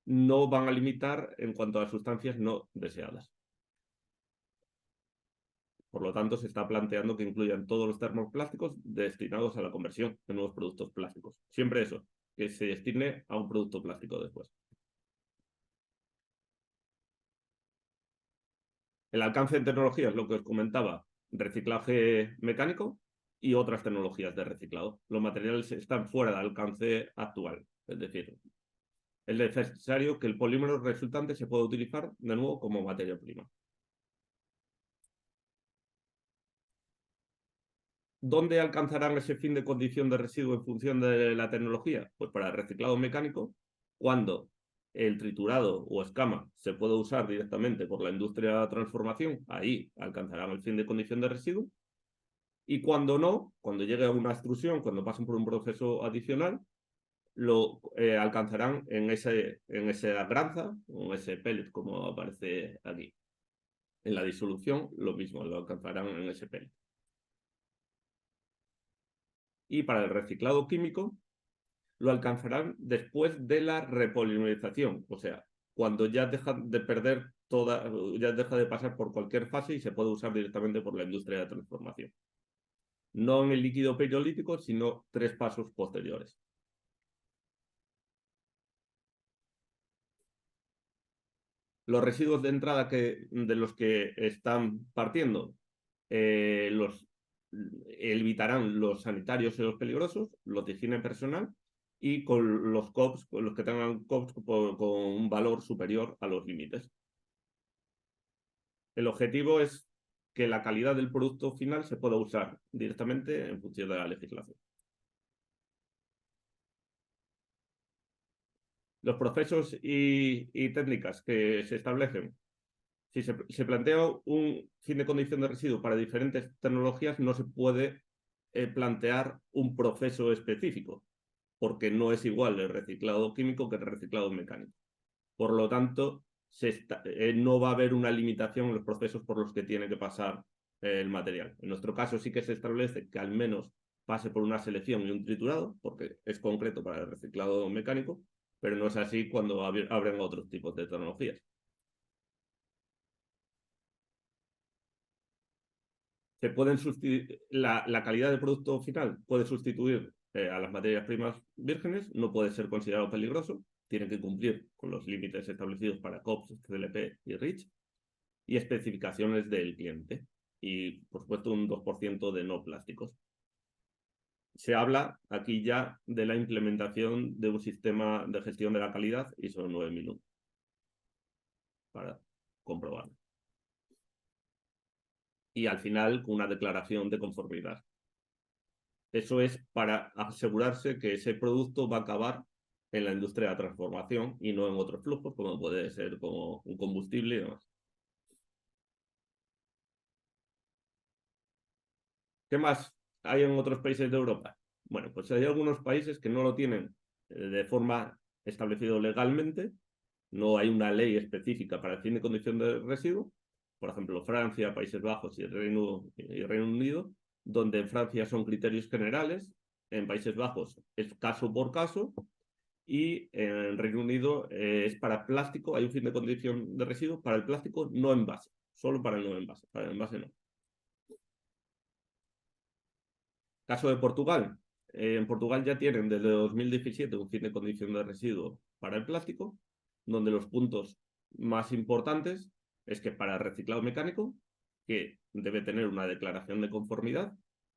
no van a limitar en cuanto a sustancias no deseadas. Por lo tanto, se está planteando que incluyan todos los termoplásticos destinados a la conversión de nuevos productos plásticos. Siempre eso, que se destine a un producto plástico después. El alcance de tecnologías, lo que os comentaba, reciclaje mecánico y otras tecnologías de reciclado. Los materiales están fuera del alcance actual. Es decir, es necesario que el polímero resultante se pueda utilizar de nuevo como materia prima. ¿Dónde alcanzarán ese fin de condición de residuo en función de la tecnología? Pues para el reciclado mecánico, cuando el triturado o escama se puede usar directamente por la industria de transformación, ahí alcanzarán el fin de condición de residuo. Y cuando no, cuando llegue a una extrusión, cuando pasen por un proceso adicional, lo alcanzarán en esa granza, o en ese pellet, como aparece aquí. En la disolución, lo mismo, lo alcanzarán en ese pellet. Y para el reciclado químico, lo alcanzarán después de la repolimerización, o sea, cuando ya deja de perder ya deja de pasar por cualquier fase y se puede usar directamente por la industria de transformación. No en el líquido periolítico, sino 3 pasos posteriores. Los residuos de entrada de los que están partiendo evitarán los sanitarios y los peligrosos, los de higiene personal, y con los COPS, con los que tengan COPS con un valor superior a los límites. El objetivo es que la calidad del producto final se pueda usar directamente en función de la legislación. Los procesos y técnicas que se establecen. Si se plantea un fin de condición de residuo para diferentes tecnologías, no se puede plantear un proceso específico, porque no es igual el reciclado químico que el reciclado mecánico. Por lo tanto, no va a haber una limitación en los procesos por los que tiene que pasar el material. En nuestro caso sí que se establece que al menos pase por una selección y un triturado, porque es concreto para el reciclado mecánico, pero no es así cuando abren otros tipos de tecnologías. La calidad del producto final puede sustituir a las materias primas vírgenes, no puede ser considerado peligroso, tiene que cumplir con los límites establecidos para COPS, CLP y REACH, y especificaciones del cliente, y por supuesto un 2% de no plásticos. Se habla aquí ya de la implementación de un sistema de gestión de la calidad ISO 9001 para comprobarlo. Y al final una declaración de conformidad. Eso es para asegurarse que ese producto va a acabar en la industria de la transformación y no en otros flujos, como puede ser como un combustible y demás. ¿Qué más hay en otros países de Europa? Bueno, pues hay algunos países que no lo tienen de forma establecida legalmente, no hay una ley específica para el fin de condición de residuo, por ejemplo, Francia, Países Bajos y Reino Unido, donde en Francia son criterios generales, en Países Bajos es caso por caso, y en Reino Unido es para plástico, hay un fin de condición de residuo para el plástico no envase, solo para el no envase, para el envase no. Caso de Portugal. En Portugal ya tienen desde 2017 un fin de condición de residuo para el plástico, donde los puntos más importantes es que para el reciclado mecánico, que debe tener una declaración de conformidad,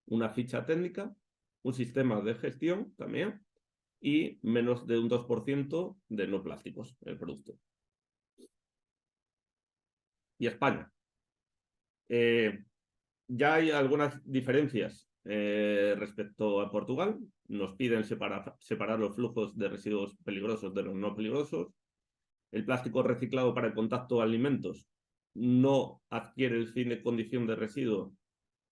una ficha técnica, un sistema de gestión también, y menos de un 2% de no plásticos el producto. Y España. Ya hay algunas diferencias respecto a Portugal. Nos piden separar los flujos de residuos peligrosos de los no peligrosos. El plástico reciclado para el contacto de alimentos no adquiere el fin de condición de residuo,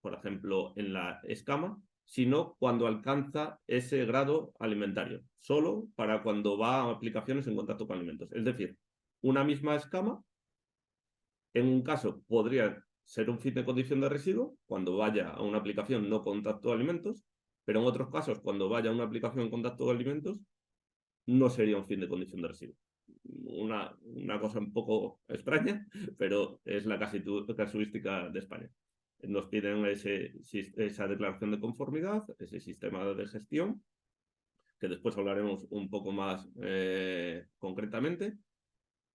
por ejemplo, en la escama, sino cuando alcanza ese grado alimentario, solo para cuando va a aplicaciones en contacto con alimentos. Es decir, una misma escama, en un caso podría ser un fin de condición de residuo cuando vaya a una aplicación no contacto de alimentos, pero en otros casos, cuando vaya a una aplicación en contacto de alimentos, no sería un fin de condición de residuo. Una cosa un poco extraña, pero es la casuística de España. Nos piden esa declaración de conformidad, ese sistema de gestión, que después hablaremos un poco más concretamente,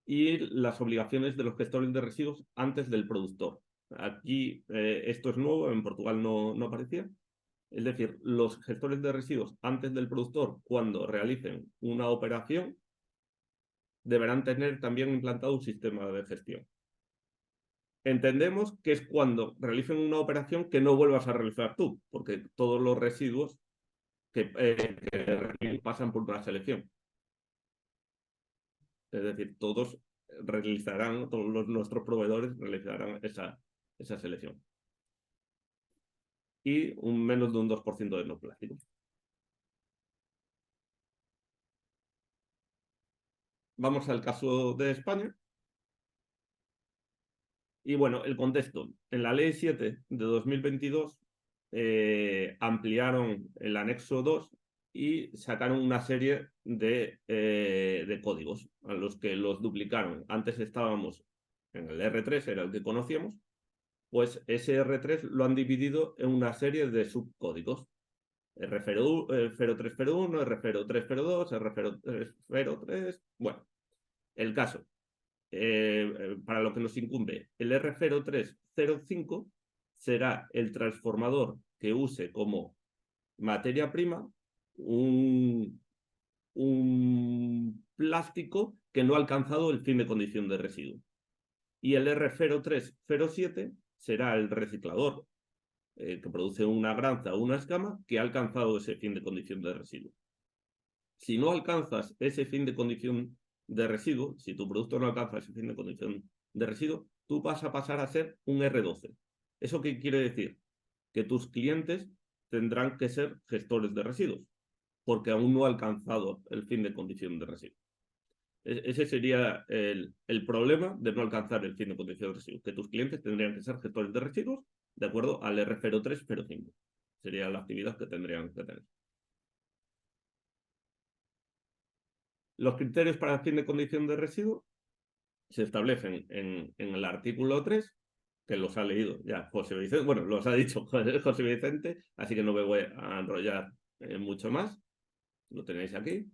y las obligaciones de los gestores de residuos antes del productor. Aquí esto es nuevo, en Portugal no aparecía. Es decir, los gestores de residuos antes del productor, cuando realicen una operación, deberán tener también implantado un sistema de gestión. Entendemos que es cuando realicen una operación que no vuelvas a realizar tú, porque todos los residuos que pasan por una selección. Es decir, todos nuestros proveedores realizarán esa selección. Y menos de un 2% de no plástico. Vamos al caso de España. Y bueno, el contexto. En la Ley 7 de 2022 ampliaron el anexo 2 y sacaron una serie de códigos a los que los duplicaron. Antes estábamos en el R3, era el que conocíamos, pues ese R3 lo han dividido en una serie de subcódigos. R0301, R0302, R0303, bueno, el caso. Para lo que nos incumbe, el R0305 será el transformador que use como materia prima un plástico que no ha alcanzado el fin de condición de residuo. Y el R0307 será el reciclador que produce una granza o una escama que ha alcanzado ese fin de condición de residuo. Si no alcanzas ese fin de condición de residuo, si tu producto no alcanza ese fin de condición de residuo, tú vas a pasar a ser un R12. ¿Eso qué quiere decir? Que tus clientes tendrán que ser gestores de residuos, porque aún no ha alcanzado el fin de condición de residuo. Ese sería el problema de no alcanzar el fin de condición de residuos, que tus clientes tendrían que ser gestores de residuos de acuerdo al R0305. Sería la actividad que tendrían que tener. Los criterios para el fin de condición de residuo se establecen en el artículo 3, que los ha leído ya José Vicente, bueno, los ha dicho José Vicente, así que no me voy a enrollar mucho más. Lo tenéis aquí.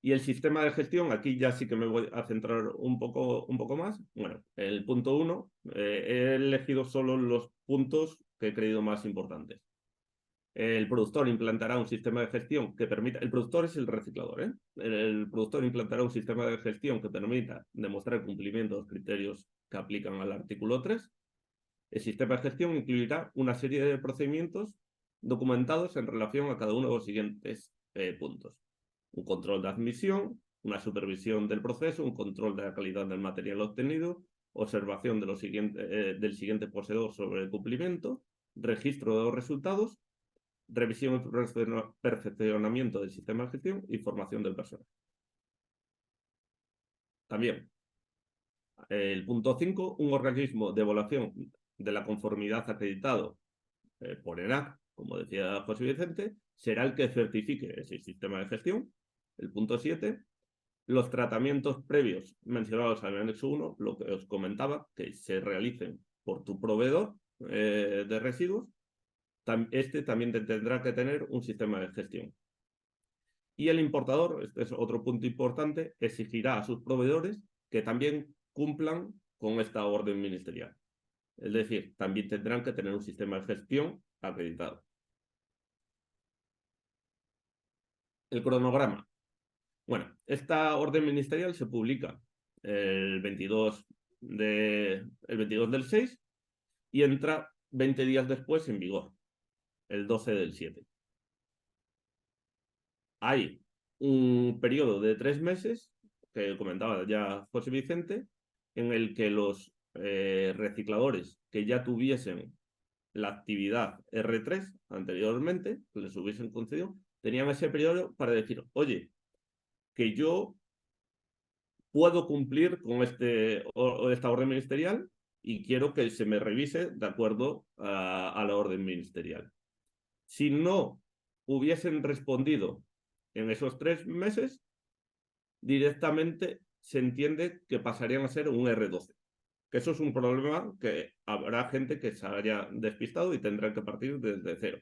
Y el sistema de gestión, aquí ya sí que me voy a centrar un poco más. Bueno, el punto 1, he elegido solo los puntos que he creído más importantes. El productor implantará un sistema de gestión que permita... El productor es el reciclador, ¿eh? El productor implantará un sistema de gestión que permita demostrar el cumplimiento de los criterios que aplican al artículo 3. El sistema de gestión incluirá una serie de procedimientos documentados en relación a cada uno de los siguientes puntos. Un control de admisión, una supervisión del proceso, un control de la calidad del material obtenido, observación de del siguiente poseedor sobre el cumplimiento, registro de los resultados, revisión y perfeccionamiento del sistema de gestión y formación del personal. También, el punto 5, un organismo de evaluación de la conformidad acreditado por ENAC, como decía José Vicente, será el que certifique ese sistema de gestión. El punto 7, los tratamientos previos mencionados en el anexo 1, lo que os comentaba, que se realicen por tu proveedor de residuos, este también tendrá que tener un sistema de gestión. Y el importador, este es otro punto importante, exigirá a sus proveedores que también cumplan con esta orden ministerial. Es decir, también tendrán que tener un sistema de gestión acreditado. El cronograma. Bueno, esta orden ministerial se publica el 22 del 6 y entra 20 días después en vigor, el 12 del 7. Hay un periodo de 3 meses, que comentaba ya José Vicente, en el que los recicladores que ya tuviesen la actividad R3 anteriormente, que les hubiesen concedido, tenían ese periodo para decir, oye, que yo puedo cumplir con esta orden ministerial y quiero que se me revise de acuerdo a la orden ministerial. Si no hubiesen respondido en esos 3 meses, directamente se entiende que pasarían a ser un R12. Que eso es un problema que habrá gente que se haya despistado y tendrá que partir desde cero.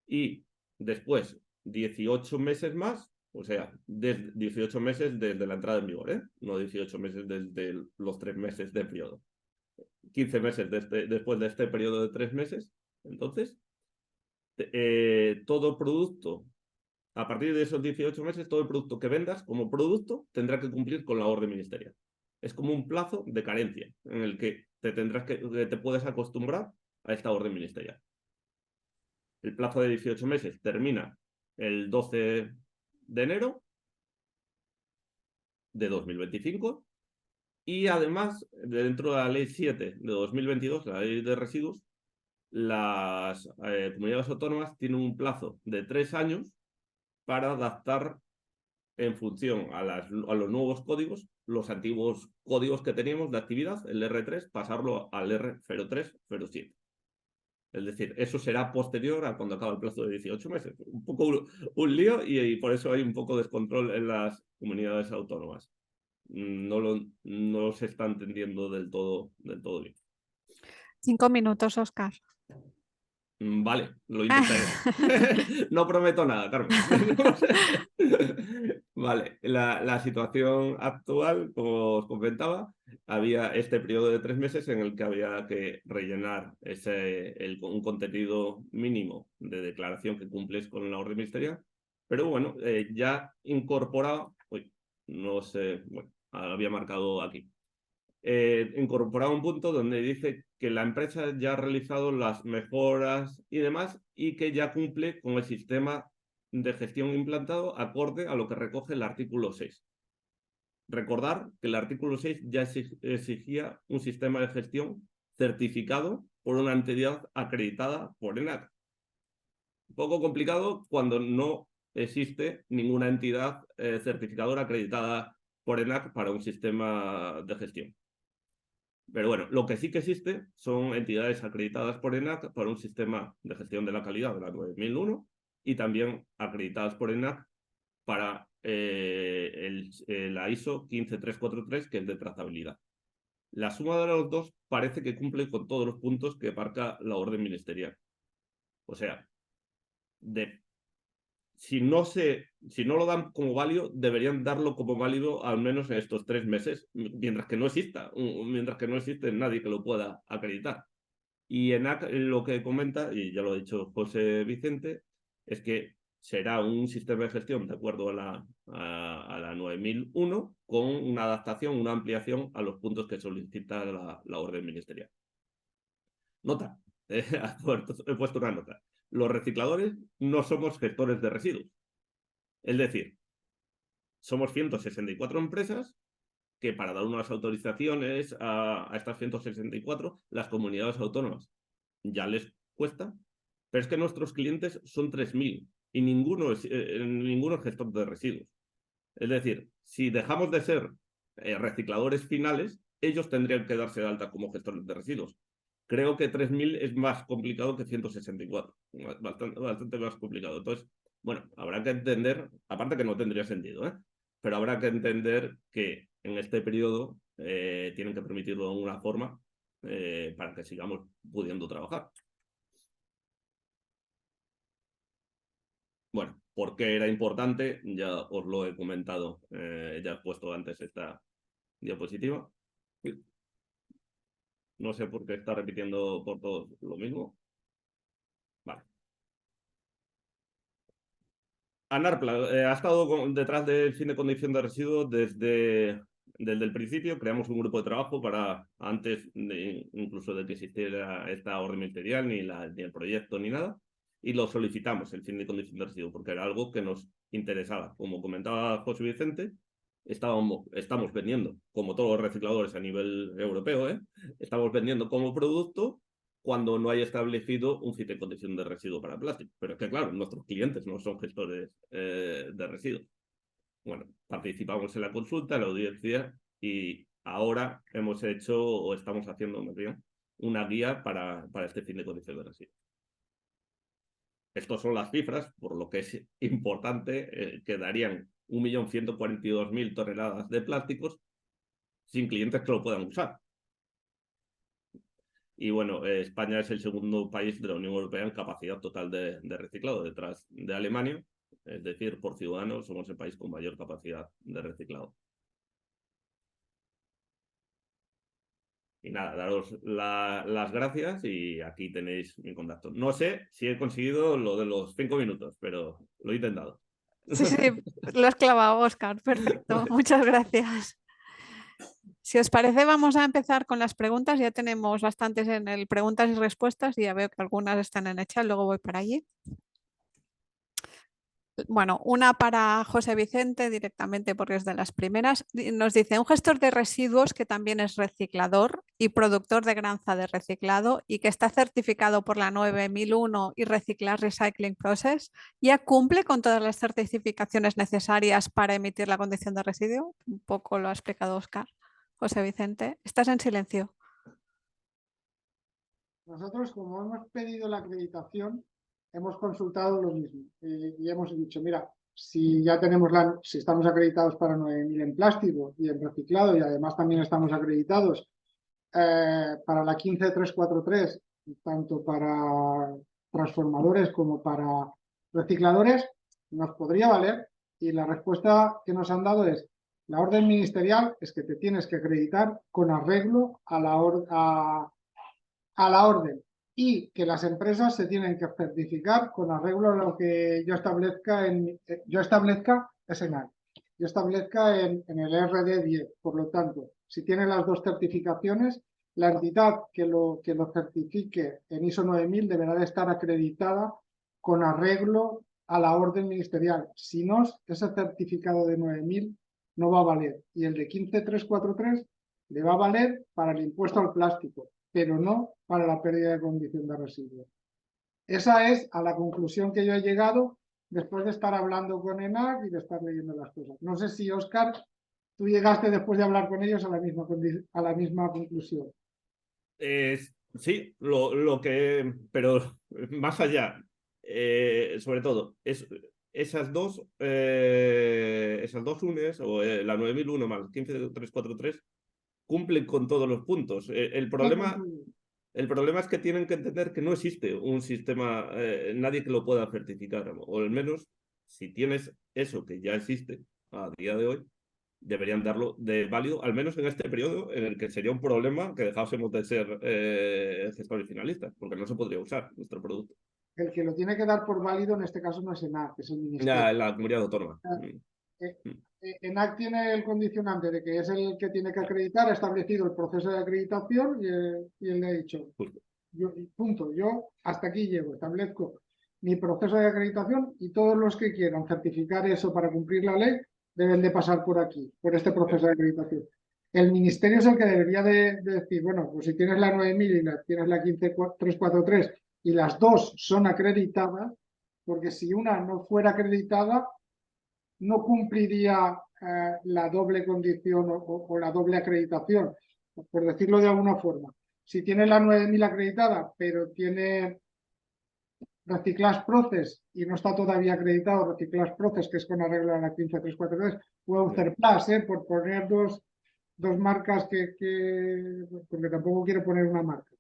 Y después, 18 meses más, O sea, 18 meses desde la entrada en vigor, ¿eh? No 18 meses desde los 3 meses de periodo. 15 meses después de este periodo de 3 meses. Entonces, todo producto, a partir de esos 18 meses, todo el producto que vendas como producto tendrá que cumplir con la orden ministerial. Es como un plazo de carencia en el que te puedes acostumbrar a esta orden ministerial. El plazo de 18 meses termina el 12 de enero de 2025 y además, dentro de la Ley 7 de 2022, la Ley de Residuos, las comunidades autónomas tienen un plazo de 3 años para adaptar en función a los nuevos códigos, los antiguos códigos que teníamos de actividad, el R3, pasarlo al R03, 07. Es decir, eso será posterior a cuando acaba el plazo de 18 meses. Un poco un lío y por eso hay un poco de descontrol en las comunidades autónomas. No se está entendiendo del todo bien. 5 minutos, Óscar. Vale, lo intentaré. No prometo nada, Carmen. Vale, la situación actual, como os comentaba, había este periodo de 3 meses en el que había que rellenar un contenido mínimo de declaración que cumples con la orden ministerial, pero bueno, ya incorporado, no sé, bueno, había marcado aquí. Incorporado un punto donde dice que la empresa ya ha realizado las mejoras y demás y que ya cumple con el sistema de gestión implantado acorde a lo que recoge el artículo 6. Recordar que el artículo 6 ya exigía un sistema de gestión certificado por una entidad acreditada por ENAC. Un poco complicado cuando no existe ninguna entidad certificadora acreditada por ENAC para un sistema de gestión. Pero bueno, lo que sí que existe son entidades acreditadas por ENAC para un sistema de gestión de la calidad de la 9001 y también acreditadas por ENAC para la ISO 15343, que es de trazabilidad. La suma de los dos parece que cumple con todos los puntos que marca la orden ministerial. O sea, si no lo dan como válido, deberían darlo como válido al menos en estos 3 meses, mientras que no existe nadie que lo pueda acreditar. Y ENAC lo que comenta, y ya lo ha dicho José Vicente, es que será un sistema de gestión de acuerdo a la 9001 con una adaptación, una ampliación a los puntos que solicita la orden ministerial. Nota, he puesto una nota. Los recicladores no somos gestores de residuos. Es decir, somos 164 empresas que para dar unas autorizaciones a estas 164, las comunidades autónomas ya les cuesta, pero es que nuestros clientes son 3.000 y ninguno es gestor de residuos. Es decir, si dejamos de ser recicladores finales, ellos tendrían que darse de alta como gestores de residuos. Creo que 3.000 es más complicado que 164, bastante más complicado. Entonces, bueno, habrá que entender, aparte que no tendría sentido, pero habrá que entender que en este periodo tienen que permitirlo de alguna forma para que sigamos pudiendo trabajar. Bueno, ¿por qué era importante? Ya os lo he comentado, ya he puesto antes esta diapositiva. No sé por qué está repitiendo por todos lo mismo. Vale. ANARPLA ha estado detrás del fin de condición de residuos desde el principio. Creamos un grupo de trabajo para antes incluso de que existiera esta orden ministerial, ni el proyecto, ni nada. Y lo solicitamos, el fin de condición de residuos, porque era algo que nos interesaba. Como comentaba José Vicente, estamos vendiendo, como todos los recicladores a nivel europeo, estamos vendiendo como producto cuando no hay establecido un fin de condición de residuo para plástico. Pero es que, claro, nuestros clientes no son gestores de residuos. Bueno, participamos en la consulta, en la audiencia, y ahora hemos hecho, o estamos haciendo, más bien, una guía para este fin de condición de residuos. Estas son las cifras, por lo que es importante, que darían 1.142.000 toneladas de plásticos sin clientes que lo puedan usar. Y bueno, España es el segundo país de la Unión Europea en capacidad total de reciclado, detrás de Alemania, Es decir, por ciudadanos somos el país con mayor capacidad de reciclado. Y nada, daros las gracias y aquí tenéis mi contacto. No sé si he conseguido lo de los 5 minutos, pero lo he intentado. Sí, lo has clavado, Óscar. Perfecto, muchas gracias. Si os parece, vamos a empezar con las preguntas. Ya tenemos bastantes en el preguntas y respuestas y ya veo que algunas están en el chat, luego voy para allí. Bueno, una para José Vicente directamente porque es de las primeras. Nos dice, un gestor de residuos que también es reciclador y productor de granza de reciclado y que está certificado por la 9001 y Reciclar Recycling Process, ¿ya cumple con todas las certificaciones necesarias para emitir la condición de residuo? Un poco lo ha explicado Óscar. José Vicente, estás en silencio. Nosotros, como hemos pedido la acreditación, hemos consultado lo mismo y hemos dicho, mira, si ya tenemos si estamos acreditados para 9000 en plástico y en reciclado y además también estamos acreditados para la 15343, tanto para transformadores como para recicladores, nos podría valer. Y la respuesta que nos han dado es, la orden ministerial es que te tienes que acreditar con arreglo a la orden y que las empresas se tienen que certificar con arreglo a lo que yo establezca en SENAC, yo establezca en el RD10. Por lo tanto, si tienen las dos certificaciones, la entidad que lo certifique en ISO 9000 deberá de estar acreditada con arreglo a la orden ministerial. Si no, ese certificado de 9000 no va a valer. Y el de 15343 le va a valer para el impuesto al plástico, pero no para la pérdida de condición de residuos. Esa es a la conclusión que yo he llegado después de estar hablando con ENAC y de estar leyendo las cosas. No sé si, Óscar, tú llegaste después de hablar con ellos a la misma conclusión. Sí, pero más allá, sobre todo, esas dos UNES, o la 9001 más 15343, cumplen con todos los puntos. El problema es que tienen que entender que no existe un sistema, nadie que lo pueda certificar, o al menos si tienes eso que ya existe a día de hoy, deberían darlo de válido, al menos en este periodo en el que sería un problema que dejásemos de ser gestores finalistas, porque no se podría usar nuestro producto. El que lo tiene que dar por válido en este caso no es ENAC, es el ministerio. Ya, la comunidad autónoma. ENAC tiene el condicionante de que es el que tiene que acreditar, ha establecido el proceso de acreditación y él le ha dicho, yo hasta aquí llego, establezco mi proceso de acreditación y todos los que quieran certificar eso para cumplir la ley deben de pasar por aquí, por este proceso de acreditación. El ministerio es el que debería de decir, bueno, pues si tienes la 9000 y tienes la 15343 y las dos son acreditadas, porque si una no fuera acreditada, no cumpliría la doble condición o la doble acreditación, por decirlo de alguna forma. Si tiene la 9000 acreditada, pero tiene Reciclash Process y no está todavía acreditado Reciclash Process, que es con arreglo a la 15343, o Eucerplus, por poner dos marcas porque tampoco quiero poner una marca.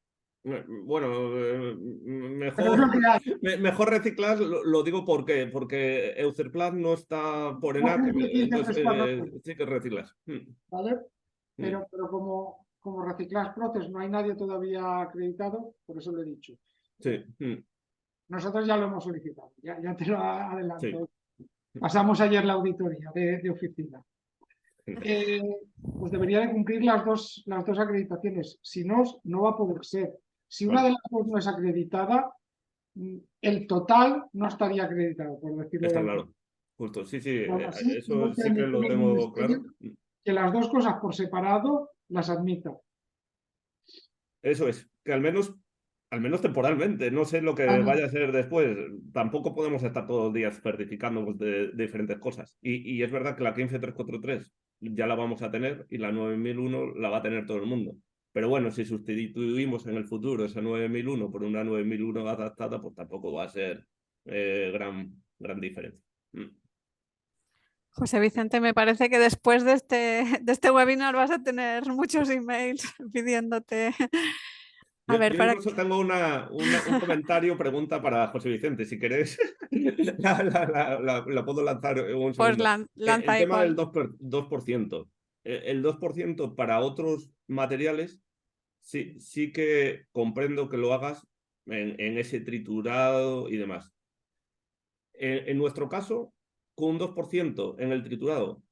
Bueno, mejor reciclar, lo digo porque Eucerplus no está por ENAC, entonces sí que reciclas. ¿Vale? Pero como Reciclash Process no hay nadie todavía acreditado, por eso lo he dicho. Sí. Nosotros ya lo hemos solicitado, ya te lo adelanto. Sí. Pasamos ayer la auditoría de oficina. Pues debería de cumplir las dos acreditaciones. Si no, no va a poder ser. Si una de las dos no es acreditada, el total no estaría acreditado, por decirlo Está claro. Justo, sí, así, eso sí que lo tengo claro. Que las dos cosas por separado las admita. Eso es, que al menos temporalmente, no sé lo que vaya a ser después. Tampoco podemos estar todos los días certificando de diferentes cosas. Y es verdad que la 15343 ya la vamos a tener y la 9001 la va a tener todo el mundo. Pero bueno, si sustituimos en el futuro esa 9001 por una 9001 adaptada, pues tampoco va a ser gran diferencia. José Vicente, me parece que después de este webinar vas a tener muchos emails pidiéndote A ver, yo incluso tengo un comentario, pregunta para José Vicente, si querés. La puedo lanzar un pues segundo. lanza El ahí tema del cuál. 2%. El 2% para otros materiales, sí que comprendo que lo hagas en ese triturado y demás. En nuestro caso, con un 2% en el triturado,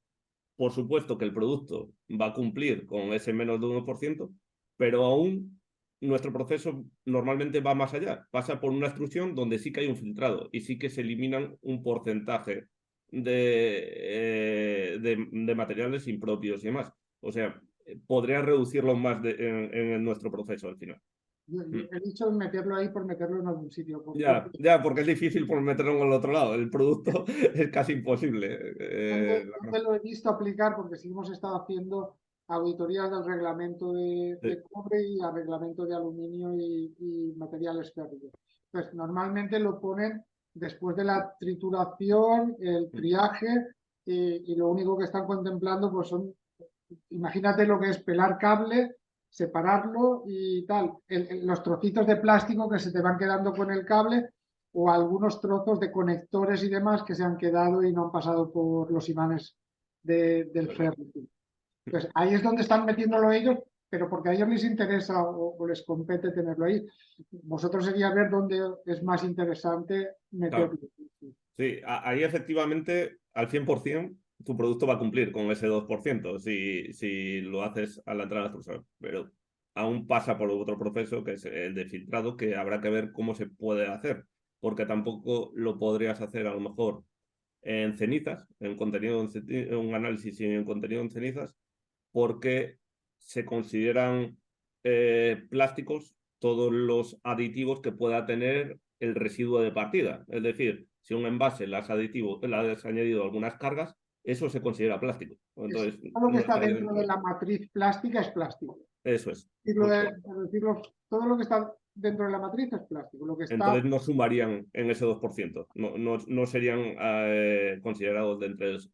por supuesto que el producto va a cumplir con ese menos de 1%, pero aún nuestro proceso normalmente va más allá. Pasa por una extrusión donde sí que hay un filtrado y sí que se eliminan un porcentaje de materiales impropios y demás. O sea, podría reducirlo más en nuestro proceso al final. Yo he dicho meterlo ahí por meterlo en algún sitio. Ya, porque es difícil por meterlo en el otro lado. El producto es casi imposible. ¿Dónde lo he visto aplicar? Porque sí hemos estado haciendo auditorías del reglamento de cobre y al reglamento de aluminio y materiales férreos. Pues normalmente lo ponen después de la trituración, el triaje, y lo único que están contemplando pues son, imagínate lo que es pelar cable, separarlo y tal, los trocitos de plástico que se te van quedando con el cable o algunos trozos de conectores y demás que se han quedado y no han pasado por los imanes del ferro. Pues ahí es donde están metiéndolo ellos, pero porque a ellos les interesa o les compete tenerlo ahí. Vosotros sería ver dónde es más interesante meterlo. Claro. Sí, ahí efectivamente al 100% tu producto va a cumplir con ese 2% si lo haces a la entrada del extrusor, pero aún pasa por otro proceso que es el de filtrado, que habrá que ver cómo se puede hacer, porque tampoco lo podrías hacer a lo mejor en cenizas, en contenido en un análisis en contenido en cenizas, porque se consideran plásticos todos los aditivos que pueda tener el residuo de partida. Es decir, si un envase le has añadido algunas cargas, eso se considera plástico. Entonces, Todo lo que no está estaría dentro de la matriz plástica es plástico. Eso es. Todo lo que está dentro de la matriz es plástico. Lo que está... Entonces no sumarían en ese 2%. No serían considerados dentro de ese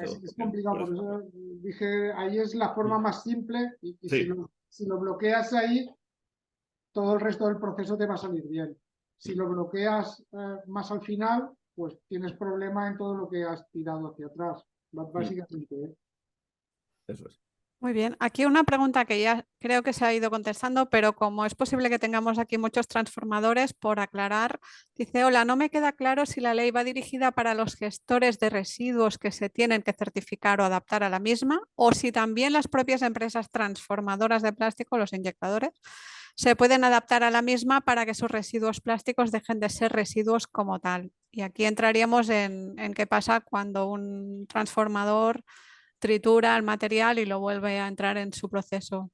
2%. Es complicado, por eso dije, ahí es la forma más simple y sí. si lo bloqueas ahí, todo el resto del proceso te va a salir bien. Si lo bloqueas más al final, pues tienes problema en todo lo que has tirado hacia atrás. Básicamente. Eso es. Muy bien, aquí una pregunta que ya creo que se ha ido contestando, pero como es posible que tengamos aquí muchos transformadores, por aclarar, dice, hola, no me queda claro si la ley va dirigida para los gestores de residuos que se tienen que certificar o adaptar a la misma, o si también las propias empresas transformadoras de plástico, los inyectadores, se pueden adaptar a la misma para que sus residuos plásticos dejen de ser residuos como tal. Y aquí entraríamos en qué pasa cuando un transformador tritura el material y lo vuelve a entrar en su proceso.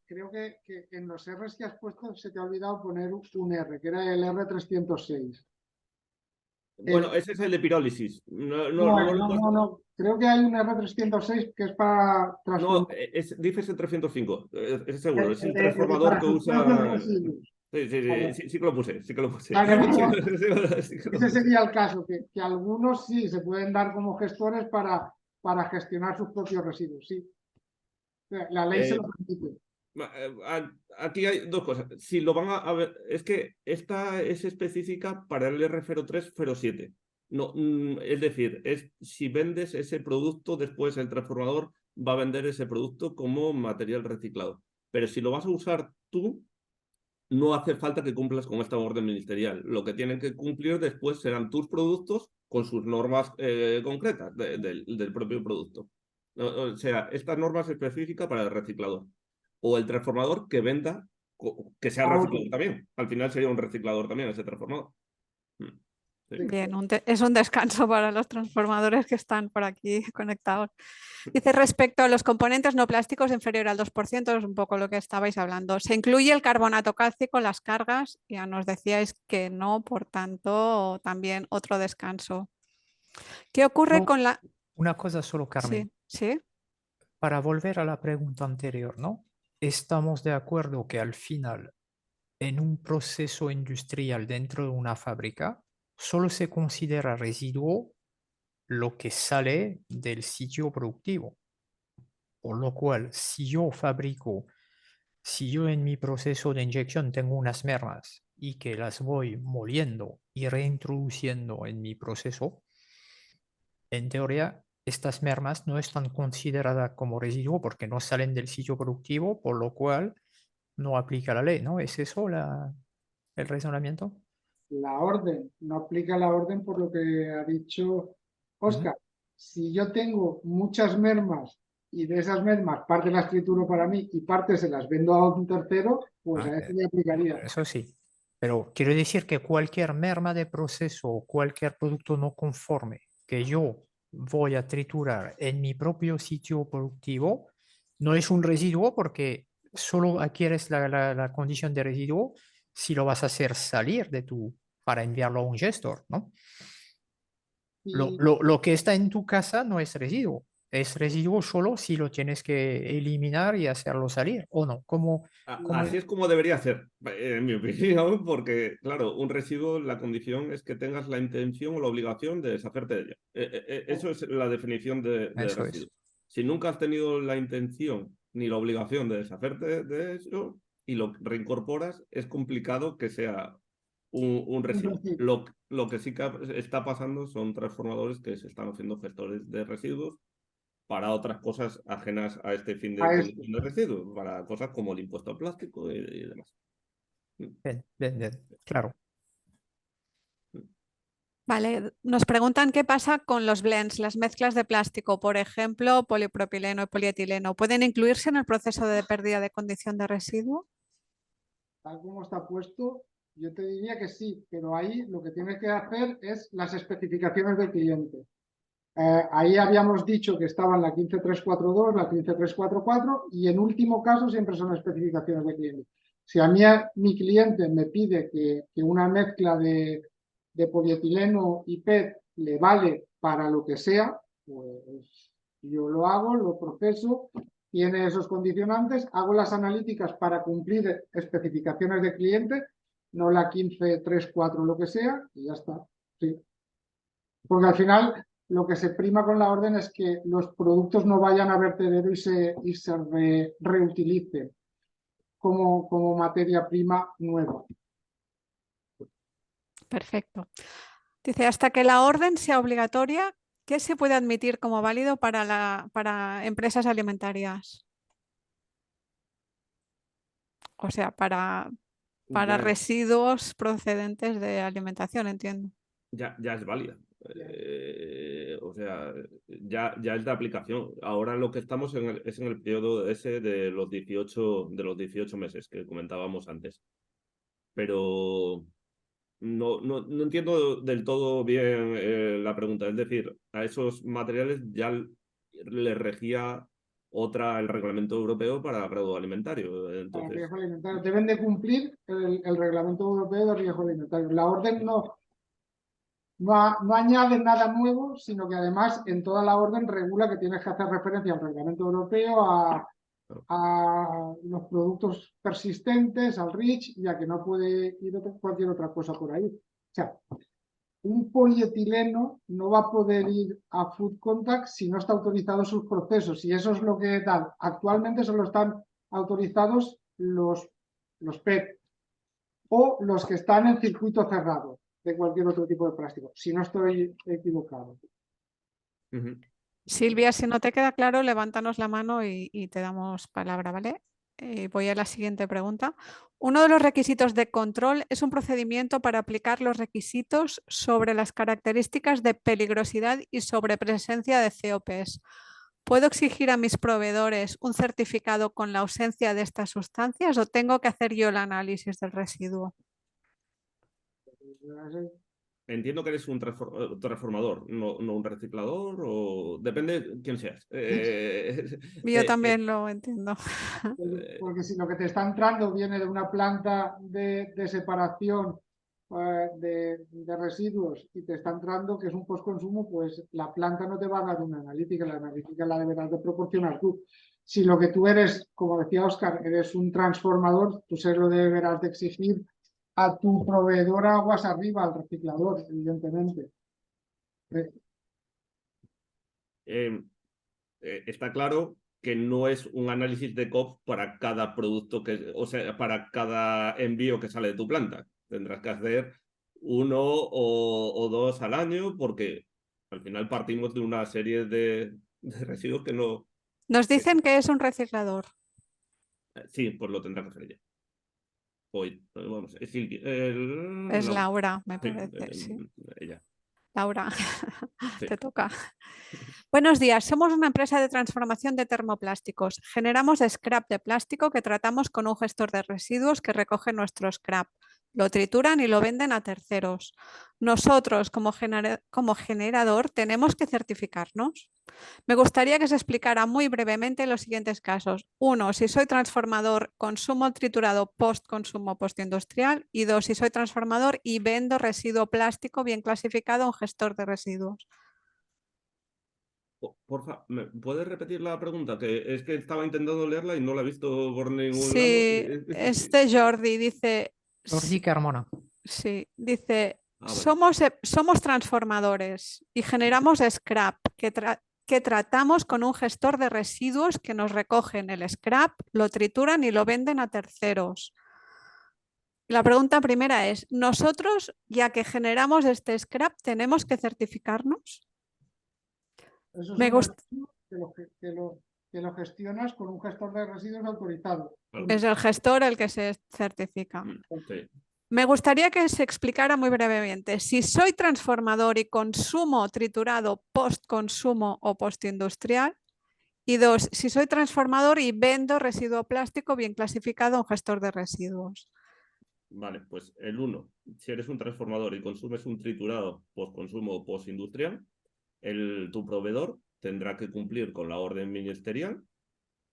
Creo que en los R's que has puesto se te ha olvidado poner un R, que era el R306. Bueno, ese es el de pirólisis. No. Creo que hay un R306 que es para No, dice ese 305, es seguro. Es el transformador que usa... Sí, que lo puse. Ese sería el caso, que algunos sí se pueden dar como gestores para gestionar sus propios residuos, sí. La ley se lo permite. Aquí hay dos cosas. Si lo van a ver, es que esta es específica para el R0307. No, es decir, si vendes ese producto, después el transformador va a vender ese producto como material reciclado. Pero si lo vas a usar tú, no hace falta que cumplas con esta orden ministerial. Lo que tienen que cumplir después serán tus productos con sus normas concretas del propio producto. O sea, esta norma es específica para el reciclador. O el transformador que venda, que sea reciclador también. Al final sería un reciclador también ese transformador. Sí. Bien, es un descanso para los transformadores que están por aquí conectados. Dice, respecto a los componentes no plásticos inferior al 2%, es un poco lo que estabais hablando. ¿Se incluye el carbonato cálcico en las cargas? Ya nos decíais que no, por tanto, también otro descanso. ¿Qué ocurre con la...? Una cosa solo, Carmen. Sí. Para volver a la pregunta anterior, ¿no? Estamos de acuerdo que al final, en un proceso industrial dentro de una fábrica, solo se considera residuo lo que sale del sitio productivo. Por lo cual, si yo fabrico Si yo en mi proceso de inyección tengo unas mermas y que las voy moliendo y reintroduciendo en mi proceso, en teoría estas mermas no están consideradas como residuo porque no salen del sitio productivo, por lo cual no aplica la ley, ¿no? ¿Es eso el razonamiento? La orden, no aplica la orden por lo que ha dicho Óscar. Si yo tengo muchas mermas y de esas mermas parte las trituro para mí y parte se las vendo a un tercero, pues a ese me aplicaría. Eso sí. Pero quiero decir que cualquier merma de proceso o cualquier producto no conforme que yo voy a triturar en mi propio sitio productivo no es un residuo porque solo adquieres la condición de residuo si lo vas a hacer salir de para enviarlo a un gestor, ¿no? Y Lo que está en tu casa no es residuo. Es residuo solo si lo tienes que eliminar y hacerlo salir, ¿o no? ¿Cómo Así es como debería ser, en mi opinión, porque, claro, un residuo, la condición es que tengas la intención o la obligación de deshacerte de ella. Eso es la definición de Eso residuo. es. Si nunca has tenido la intención ni la obligación de deshacerte de eso y lo reincorporas, es complicado que sea un residuo. Lo que sí que está pasando son transformadores que se están haciendo gestores de residuos para otras cosas ajenas a este fin de a esto. condición de residuos, para cosas como el impuesto al plástico y demás. Bien, bien, bien. Claro. Vale, nos preguntan qué pasa con los blends, las mezclas de plástico, por ejemplo, polipropileno y polietileno. ¿Pueden incluirse en el proceso de pérdida de condición de residuo? Tal como está puesto, yo te diría que sí, pero ahí lo que tienes que hacer es las especificaciones del cliente. Ahí habíamos dicho que estaban la 15342, la 15344 y en último caso siempre son especificaciones del cliente. Si a mí mi cliente me pide que una mezcla de polietileno y PET le vale para lo que sea, pues yo lo hago, lo proceso, tiene esos condicionantes, hago las analíticas para cumplir especificaciones de cliente, no la 1534 lo que sea, y ya está. Sí. Porque al final lo que se prima con la orden es que los productos no vayan a vertedero y se reutilicen como materia prima nueva. Perfecto. Dice, hasta que la orden sea obligatoria, ¿qué se puede admitir como válido para empresas alimentarias? O sea, para Ya, residuos procedentes de alimentación, entiendo. ya es válida. O sea, ya es de aplicación. Ahora lo que estamos es en el periodo ese de los 18 meses que comentábamos antes. Pero no entiendo del todo bien la pregunta. Es decir, a esos materiales ya les regía el reglamento europeo para grado alimentario. Para Entonces, riesgo alimentario. Deben de cumplir el reglamento europeo de riesgo alimentario. La orden no añade nada nuevo, sino que además en toda la orden regula que tienes que hacer referencia al reglamento europeo, a los productos persistentes, al REACH, y a que no puede ir cualquier otra cosa por ahí. O sea, un polietileno no va a poder ir a Food Contact si no está autorizado sus procesos. Y eso es lo que tal. Actualmente solo están autorizados los PET o los que están en circuito cerrado de cualquier otro tipo de plástico, si no estoy equivocado. Silvia, si no te queda claro, levántanos la mano y te damos palabra, ¿vale? Voy a la siguiente pregunta. Uno de los requisitos de control es un procedimiento para aplicar los requisitos sobre las características de peligrosidad y sobre presencia de COPs. ¿Puedo exigir a mis proveedores un certificado con la ausencia de estas sustancias o tengo que hacer yo el análisis del residuo? entiendo que eres un transformador, no un reciclador, o depende de quién seas. Yo también lo entiendo. Porque si lo que te está entrando viene de una planta de separación de residuos y te está entrando que es un postconsumo, pues la planta no te va a dar una analítica, la analítica la deberás de proporcionar tú. Si lo que tú eres, como decía Óscar, eres un transformador, tú se lo deberás de exigir a tu proveedor aguas arriba, al reciclador, evidentemente. Está claro que no es un análisis de COP para cada producto o sea, para cada envío que sale de tu planta. Tendrás que hacer 1 o 2 al año, porque al final partimos de una serie de residuos que no... Nos dicen que es un reciclador. Sí, pues lo tendrás que hacer ella. Hoy, vamos, es Silvia. Es Laura, me Sí, parece. Sí. ella. Laura, Sí. te toca. Buenos días, somos una empresa de transformación de termoplásticos. Generamos scrap de plástico que tratamos con un gestor de residuos que recoge nuestro scrap. Lo trituran y lo venden a terceros. Nosotros, como generador, tenemos que certificarnos. Me gustaría que se explicara muy brevemente los siguientes casos. 1, si soy transformador, consumo triturado post-consumo postindustrial. Y 2, si soy transformador y vendo residuo plástico bien clasificado a un gestor de residuos. Porfa, ¿me puedes repetir la pregunta? Que es que estaba intentando leerla y no la he visto por ningún lado. Sí, este Jordi dice... Jordi Carmona. Sí, dice, Vale. somos transformadores y generamos scrap que tratamos con un gestor de residuos que nos recogen el scrap, lo trituran y lo venden a terceros. La pregunta primera es, ¿nosotros, ya que generamos este scrap, tenemos que certificarnos? Eso es Me un gusta. residuo que lo gestionas con un gestor de residuos autorizado. Claro. Es el gestor el que se certifica. Sí. Me gustaría que se explicara muy brevemente. Si soy transformador y consumo triturado post-consumo o postindustrial. Y 2, si soy transformador y vendo residuo plástico bien clasificado a un gestor de residuos. Vale, pues el 1, si eres un transformador y consumes un triturado post-consumo o post-industrial, tu proveedor tendrá que cumplir con la orden ministerial,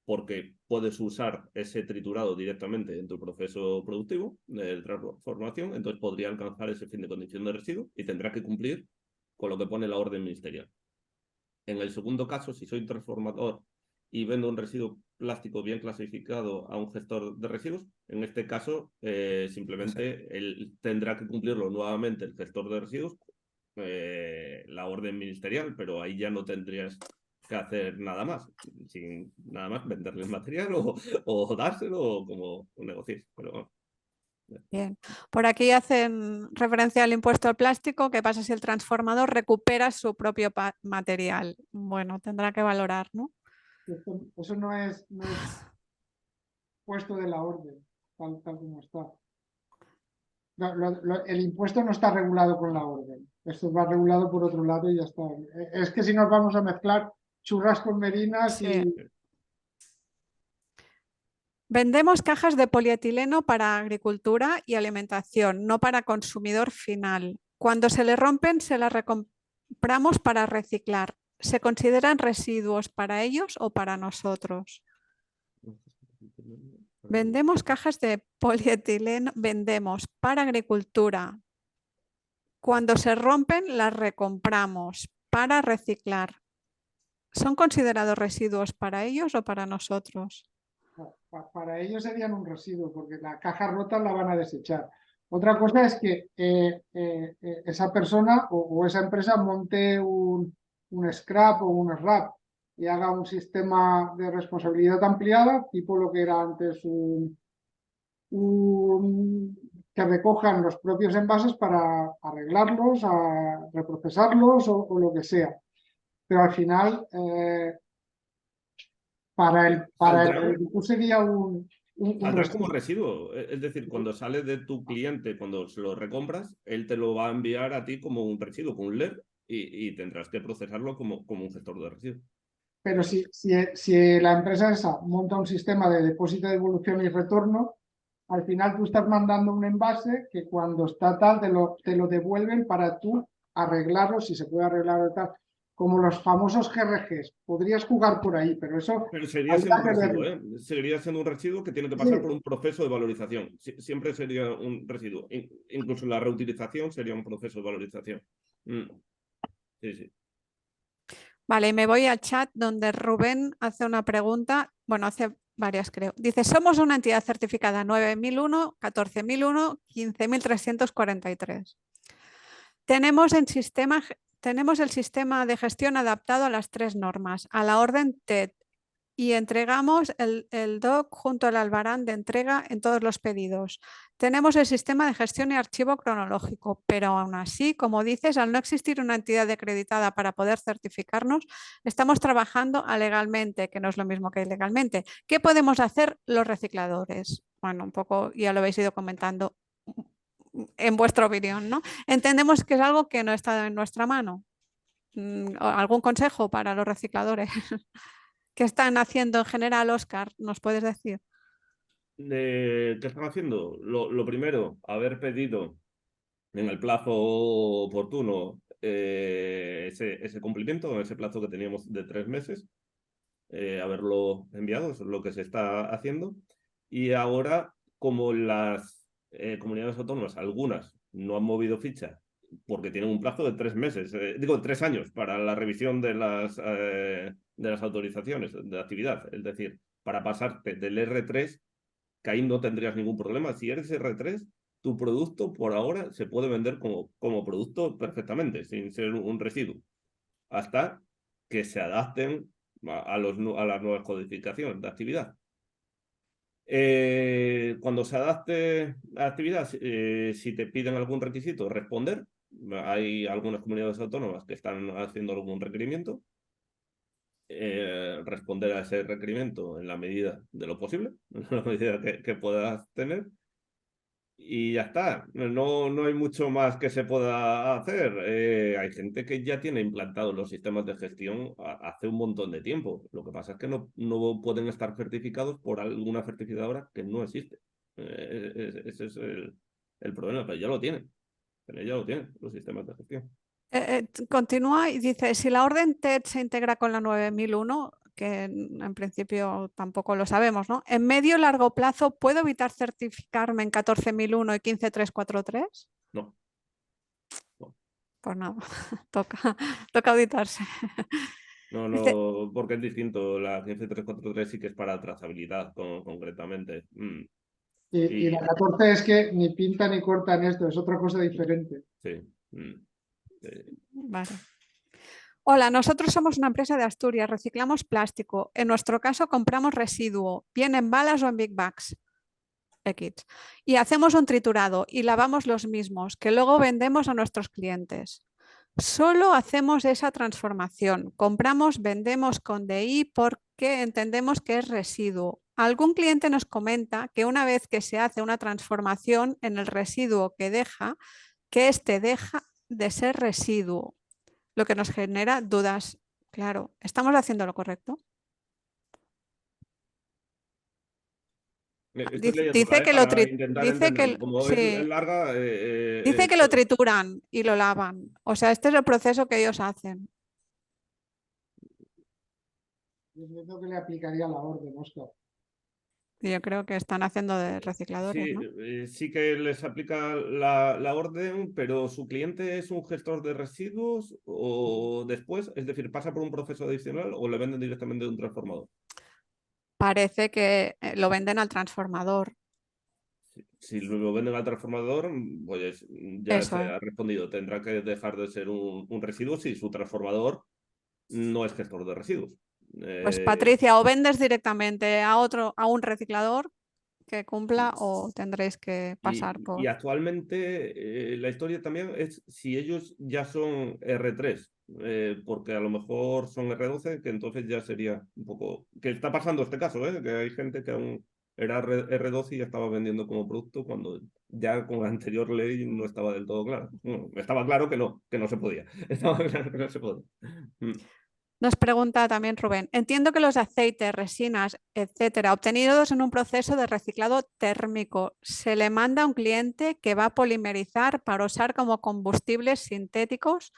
porque puedes usar ese triturado directamente en tu proceso productivo de transformación, entonces podría alcanzar ese fin de condición de residuo y tendrá que cumplir con lo que pone la orden ministerial. En el segundo caso, si soy transformador y vendo un residuo plástico bien clasificado a un gestor de residuos, en este caso simplemente él tendrá que cumplirlo nuevamente el gestor de residuos, la orden ministerial, pero ahí ya no tendrías que hacer nada más, sin nada más venderle el material o dárselo o como negocies. Pero Bien. Por aquí hacen referencia al impuesto al plástico. ¿Qué pasa si el transformador recupera su propio material? Bueno, tendrá que valorar, ¿no? Eso no es puesto de la orden, tal como está. El impuesto no está regulado con la orden. Esto va regulado por otro lado y ya está. Es que si nos vamos a mezclar churras con merinas Sí. y... Vendemos cajas de polietileno para agricultura y alimentación, no para consumidor final. Cuando se le rompen, se las recompramos para reciclar. ¿Se consideran residuos para ellos o para nosotros? Vendemos cajas de polietileno, vendemos para agricultura. Cuando se rompen, las recompramos para reciclar. ¿Son considerados residuos para ellos o para nosotros? Para ellos serían un residuo, porque la caja rota la van a desechar. Otra cosa es que esa persona o esa empresa monte un scrap o un SRAP y haga un sistema de responsabilidad ampliada, tipo lo que era antes que recojan los propios envases para arreglarlos, a reprocesarlos o lo que sea. Pero al final, para el productor sería un saldrá como residuo. residuo. Es decir, cuando sale de tu cliente, cuando se lo recompras, él te lo va a enviar a ti como un residuo, con un LED, y tendrás que procesarlo como un gestor de residuos. Pero si la empresa esa monta un sistema de depósito, devolución y retorno, al final tú estás mandando un envase que cuando está tal te lo devuelven para tú arreglarlo, si se puede arreglar o tal. Como los famosos GRGs. Podrías jugar por ahí, pero eso... Pero seguiría siendo un residuo, ¿eh? Seguiría siendo un residuo que tiene que pasar por un proceso de valorización. Siempre sería un residuo. Incluso la reutilización sería un proceso de valorización. Sí, sí. Vale, y me voy al chat donde Rubén hace una pregunta, bueno, hace varias creo. Dice, somos una entidad certificada 9001, 14001, 15343. Tenemos el sistema de gestión adaptado a las 3 normas, a la orden TED y entregamos el doc junto al albarán de entrega en todos los pedidos. Tenemos el sistema de gestión y archivo cronológico, pero aún así, como dices, al no existir una entidad acreditada para poder certificarnos, estamos trabajando alegalmente, que no es lo mismo que ilegalmente. ¿Qué podemos hacer los recicladores? Bueno, un poco ya lo habéis ido comentando en vuestra opinión, ¿no? Entendemos que es algo que no está en nuestra mano. ¿Algún consejo para los recicladores? ¿Qué están haciendo en general, Óscar? ¿Nos puedes decir? ¿Qué están haciendo? Lo primero, haber pedido en el plazo oportuno ese cumplimiento, ese plazo que teníamos de 3 meses, haberlo enviado, eso es lo que se está haciendo. Y ahora, como las comunidades autónomas, algunas no han movido ficha porque tienen un plazo de 3 meses, digo, 3 años para la revisión de las autorizaciones de actividad. Es decir, para pasarte del R3, que ahí no tendrías ningún problema. Si eres R3, tu producto por ahora se puede vender como producto perfectamente, sin ser un residuo, hasta que se adapten a las nuevas codificaciones de actividad. Cuando se adapte a la actividad, si te piden algún requisito, responder. Hay algunas comunidades autónomas que están haciendo algún requerimiento. Responder a ese requerimiento en la medida de lo posible, en la medida que puedas tener. Y ya está, no hay mucho más que se pueda hacer. Hay gente que ya tiene implantados los sistemas de gestión hace un montón de tiempo. Lo que pasa es que no pueden estar certificados por alguna certificadora que no existe. Ese es el problema, pero ya lo tienen. Pero ya lo tienen los sistemas de gestión. Continúa y dice, si la orden TED se integra con la 9001, que en principio tampoco lo sabemos, ¿no? ¿En medio largo plazo puedo evitar certificarme en 14001 y 15343? No. Pues nada, toca auditarse. No, porque es distinto. La 15343 sí que es para trazabilidad concretamente. Y la 14 es que ni pinta ni corta en esto, es otra cosa diferente. Sí. Vale. Hola, nosotros somos una empresa de Asturias, reciclamos plástico. En nuestro caso compramos residuo, bien en balas o en big bags. X. Y hacemos un triturado y lavamos los mismos, que luego vendemos a nuestros clientes. Solo hacemos esa transformación. Compramos, vendemos con DI porque entendemos que es residuo. Algún cliente nos comenta que una vez que se hace una transformación en el residuo que deja, que este deja de ser residuo, lo que nos genera dudas. Claro, ¿estamos haciendo lo correcto? Dice que lo dice que lo trituran y lo lavan. O sea, este es el proceso que ellos hacen. Yo entiendo que le aplicaría la orden, Óscar. Yo creo que están haciendo de recicladores, sí, ¿no? Sí que les aplica la orden, pero su cliente es un gestor de residuos o después, es decir, pasa por un proceso adicional o le venden directamente de un transformador. Parece que lo venden al transformador. Si lo venden al transformador, pues ya Eso se es. ha respondido. Tendrá que dejar de ser un residuo si su transformador no es gestor de residuos. Pues Patricia, o vendes directamente a un reciclador que cumpla o tendréis que pasar por... Y actualmente la historia también es si ellos ya son R3, porque a lo mejor son R12, que entonces ya sería un poco... Que está pasando este caso, que hay gente que aún era R12 y ya estaba vendiendo como producto cuando ya con la anterior ley no estaba del todo claro. Bueno, estaba claro que no se podía. Estaba claro que no se podía. Nos pregunta también Rubén, entiendo que los aceites, resinas, etcétera, obtenidos en un proceso de reciclado térmico, se le manda a un cliente que va a polimerizar para usar como combustibles sintéticos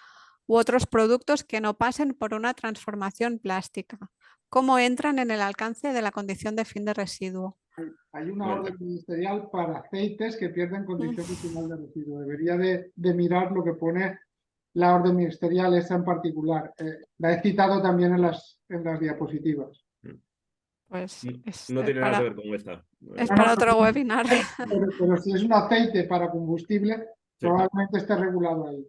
u otros productos que no pasen por una transformación plástica. ¿Cómo entran en el alcance de la condición de fin de residuo? Hay una orden ministerial para aceites que pierden condición final de residuo. Debería de mirar lo que pone la orden ministerial, esa en particular. La he citado también en las diapositivas. Pues no tiene nada que ver con esta. Es para otro webinar. Pero si es un aceite para combustible, probablemente esté regulado ahí.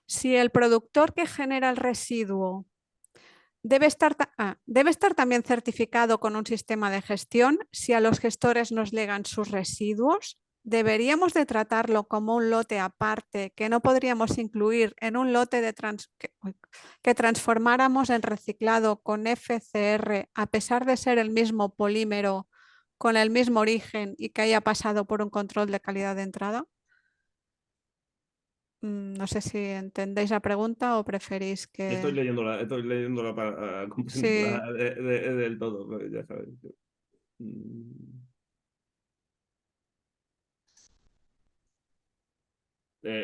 Si el productor que genera el residuo debe estar también certificado con un sistema de gestión si a los gestores nos llegan sus residuos. ¿Deberíamos de tratarlo como un lote aparte que no podríamos incluir en un lote que transformáramos en reciclado con FCR a pesar de ser el mismo polímero con el mismo origen y que haya pasado por un control de calidad de entrada? No sé si entendéis la pregunta o preferís que... Estoy leyéndola para comprenderla Sí. del todo, ya sabes.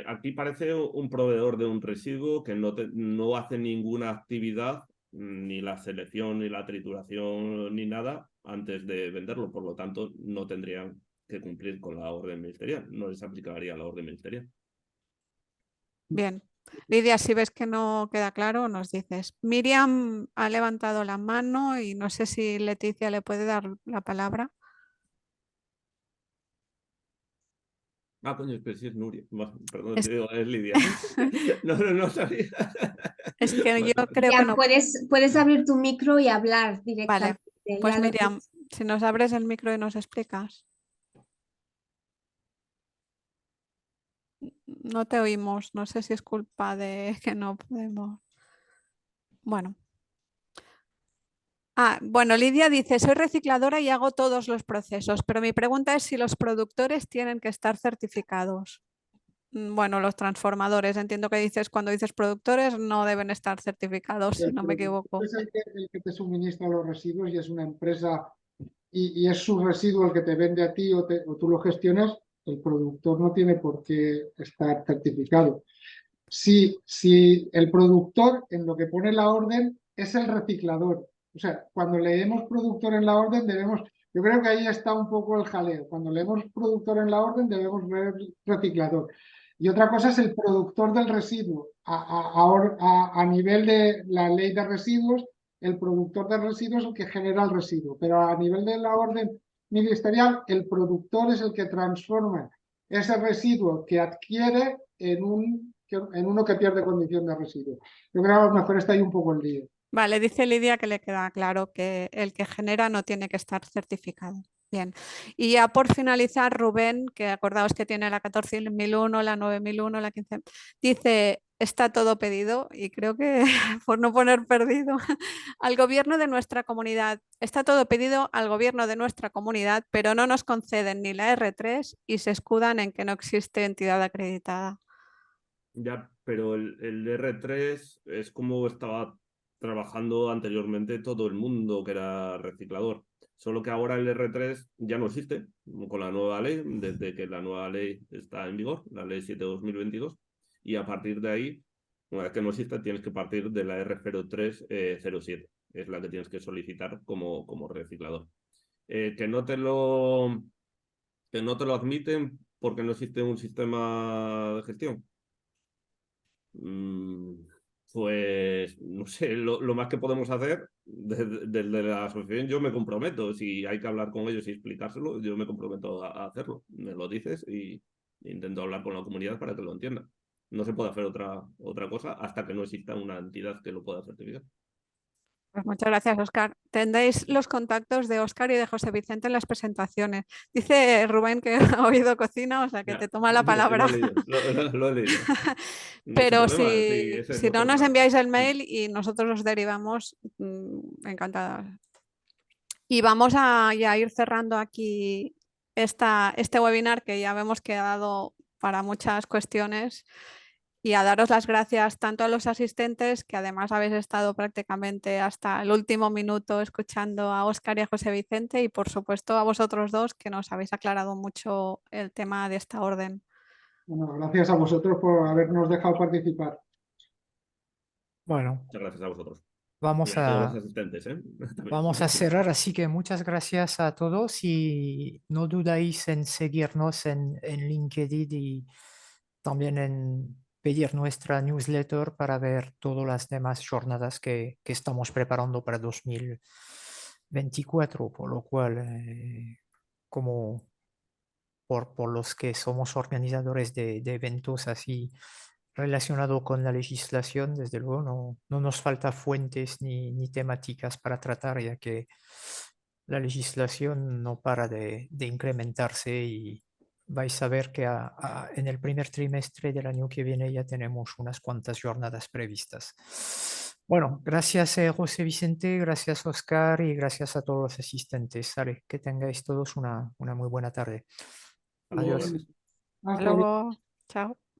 Aquí parece un proveedor de un residuo que no hace ninguna actividad, ni la selección, ni la trituración, ni nada, antes de venderlo. Por lo tanto, no tendrían que cumplir con la orden ministerial. No les aplicaría la orden ministerial. Bien. Lidia, si ves que no queda claro, nos dices. Miriam ha levantado la mano y no sé si Leticia le puede dar la palabra. Ah, coño, pero sí es Nuria. Perdón, Es, digo, es Lidia. No sabía. es que yo creo que Ya no. puedes abrir tu micro y hablar Vale, directamente. pues Ya lo Miriam, si nos abres el micro y nos explicas. No te oímos, no sé si es culpa de que no podemos. Bueno. Bueno, Lidia dice, soy recicladora y hago todos los procesos, pero mi pregunta es si los productores tienen que estar certificados. Bueno, los transformadores, entiendo que dices, cuando dices productores no deben estar certificados, si El no me productor equivoco. es el que te suministra los residuos y es una empresa y es su residuo el que te vende a ti o tú lo gestionas, el productor no tiene por qué estar certificado. Si el productor en lo que pone la orden es el reciclador, o sea, cuando leemos productor en la orden yo creo que ahí está un poco el jaleo, cuando leemos productor en la orden debemos ver reciclador. Y otra cosa es el productor del residuo. A nivel de la ley de residuos, el productor del residuo es el que genera el residuo, pero a nivel de la orden ministerial, el productor es el que transforma ese residuo que adquiere en uno que pierde condición de residuo. Yo creo que a lo mejor está ahí un poco el lío. Vale, dice Lidia que le queda claro que el que genera no tiene que estar certificado. Bien. Y ya por finalizar, Rubén, que acordaos que tiene la 14.001, la 9.001, la 15, dice, está todo pedido y creo que por no poner perdido, al gobierno de nuestra comunidad. Está todo pedido al gobierno de nuestra comunidad, pero no nos conceden ni la R3 y se escudan en que no existe entidad acreditada. Ya, pero el R3 es como estaba trabajando anteriormente todo el mundo que era reciclador. Solo que ahora el R3 ya no existe con la nueva ley, desde que la nueva ley está en vigor, la ley 7/2022, y a partir de ahí, una vez que no existe, tienes que partir de la R0307, es la que tienes que solicitar como reciclador. Que no te lo admiten porque no existe un sistema de gestión. Pues no sé, lo más que podemos hacer desde la asociación, yo me comprometo. Si hay que hablar con ellos y explicárselo, yo me comprometo a hacerlo. Me lo dices y intento hablar con la comunidad para que lo entienda. No se puede hacer otra cosa hasta que no exista una entidad que lo pueda certificar. Pues muchas gracias, Óscar. Tendréis los contactos de Óscar y de José Vicente en las presentaciones. Dice Rubén que ha oído cocina, o sea que Ya, te toma la palabra. lo he leído, lo he leído. Sin Pero problema, sí, ese es si no otro nos trabajo. enviáis el mail y nosotros os derivamos, encantada. Y vamos a ya ir cerrando aquí este webinar que ya vemos que ha dado para muchas cuestiones y a daros las gracias tanto a los asistentes, que además habéis estado prácticamente hasta el último minuto escuchando a Óscar y a José Vicente, y por supuesto a vosotros dos que nos habéis aclarado mucho el tema de esta orden. Bueno, gracias a vosotros por habernos dejado participar. Bueno, Muchas gracias a vosotros. Y vamos a todos los a, asistentes, ¿eh? vamos a cerrar, así que muchas gracias a todos y no dudáis en seguirnos en LinkedIn y también en pedir nuestra newsletter para ver todas las demás jornadas que estamos preparando para 2024, por lo cual, como por los que somos organizadores de eventos así relacionado con la legislación, desde luego, no nos falta fuentes ni temáticas para tratar, ya que la legislación no para de incrementarse y vais a ver que en el primer trimestre del año que viene ya tenemos unas cuantas jornadas previstas. Bueno, gracias José Vicente, gracias Oscar y gracias a todos los asistentes. Sale, que tengáis todos una muy buena tarde. Luego, Adiós. gracias. Hasta luego. Chao.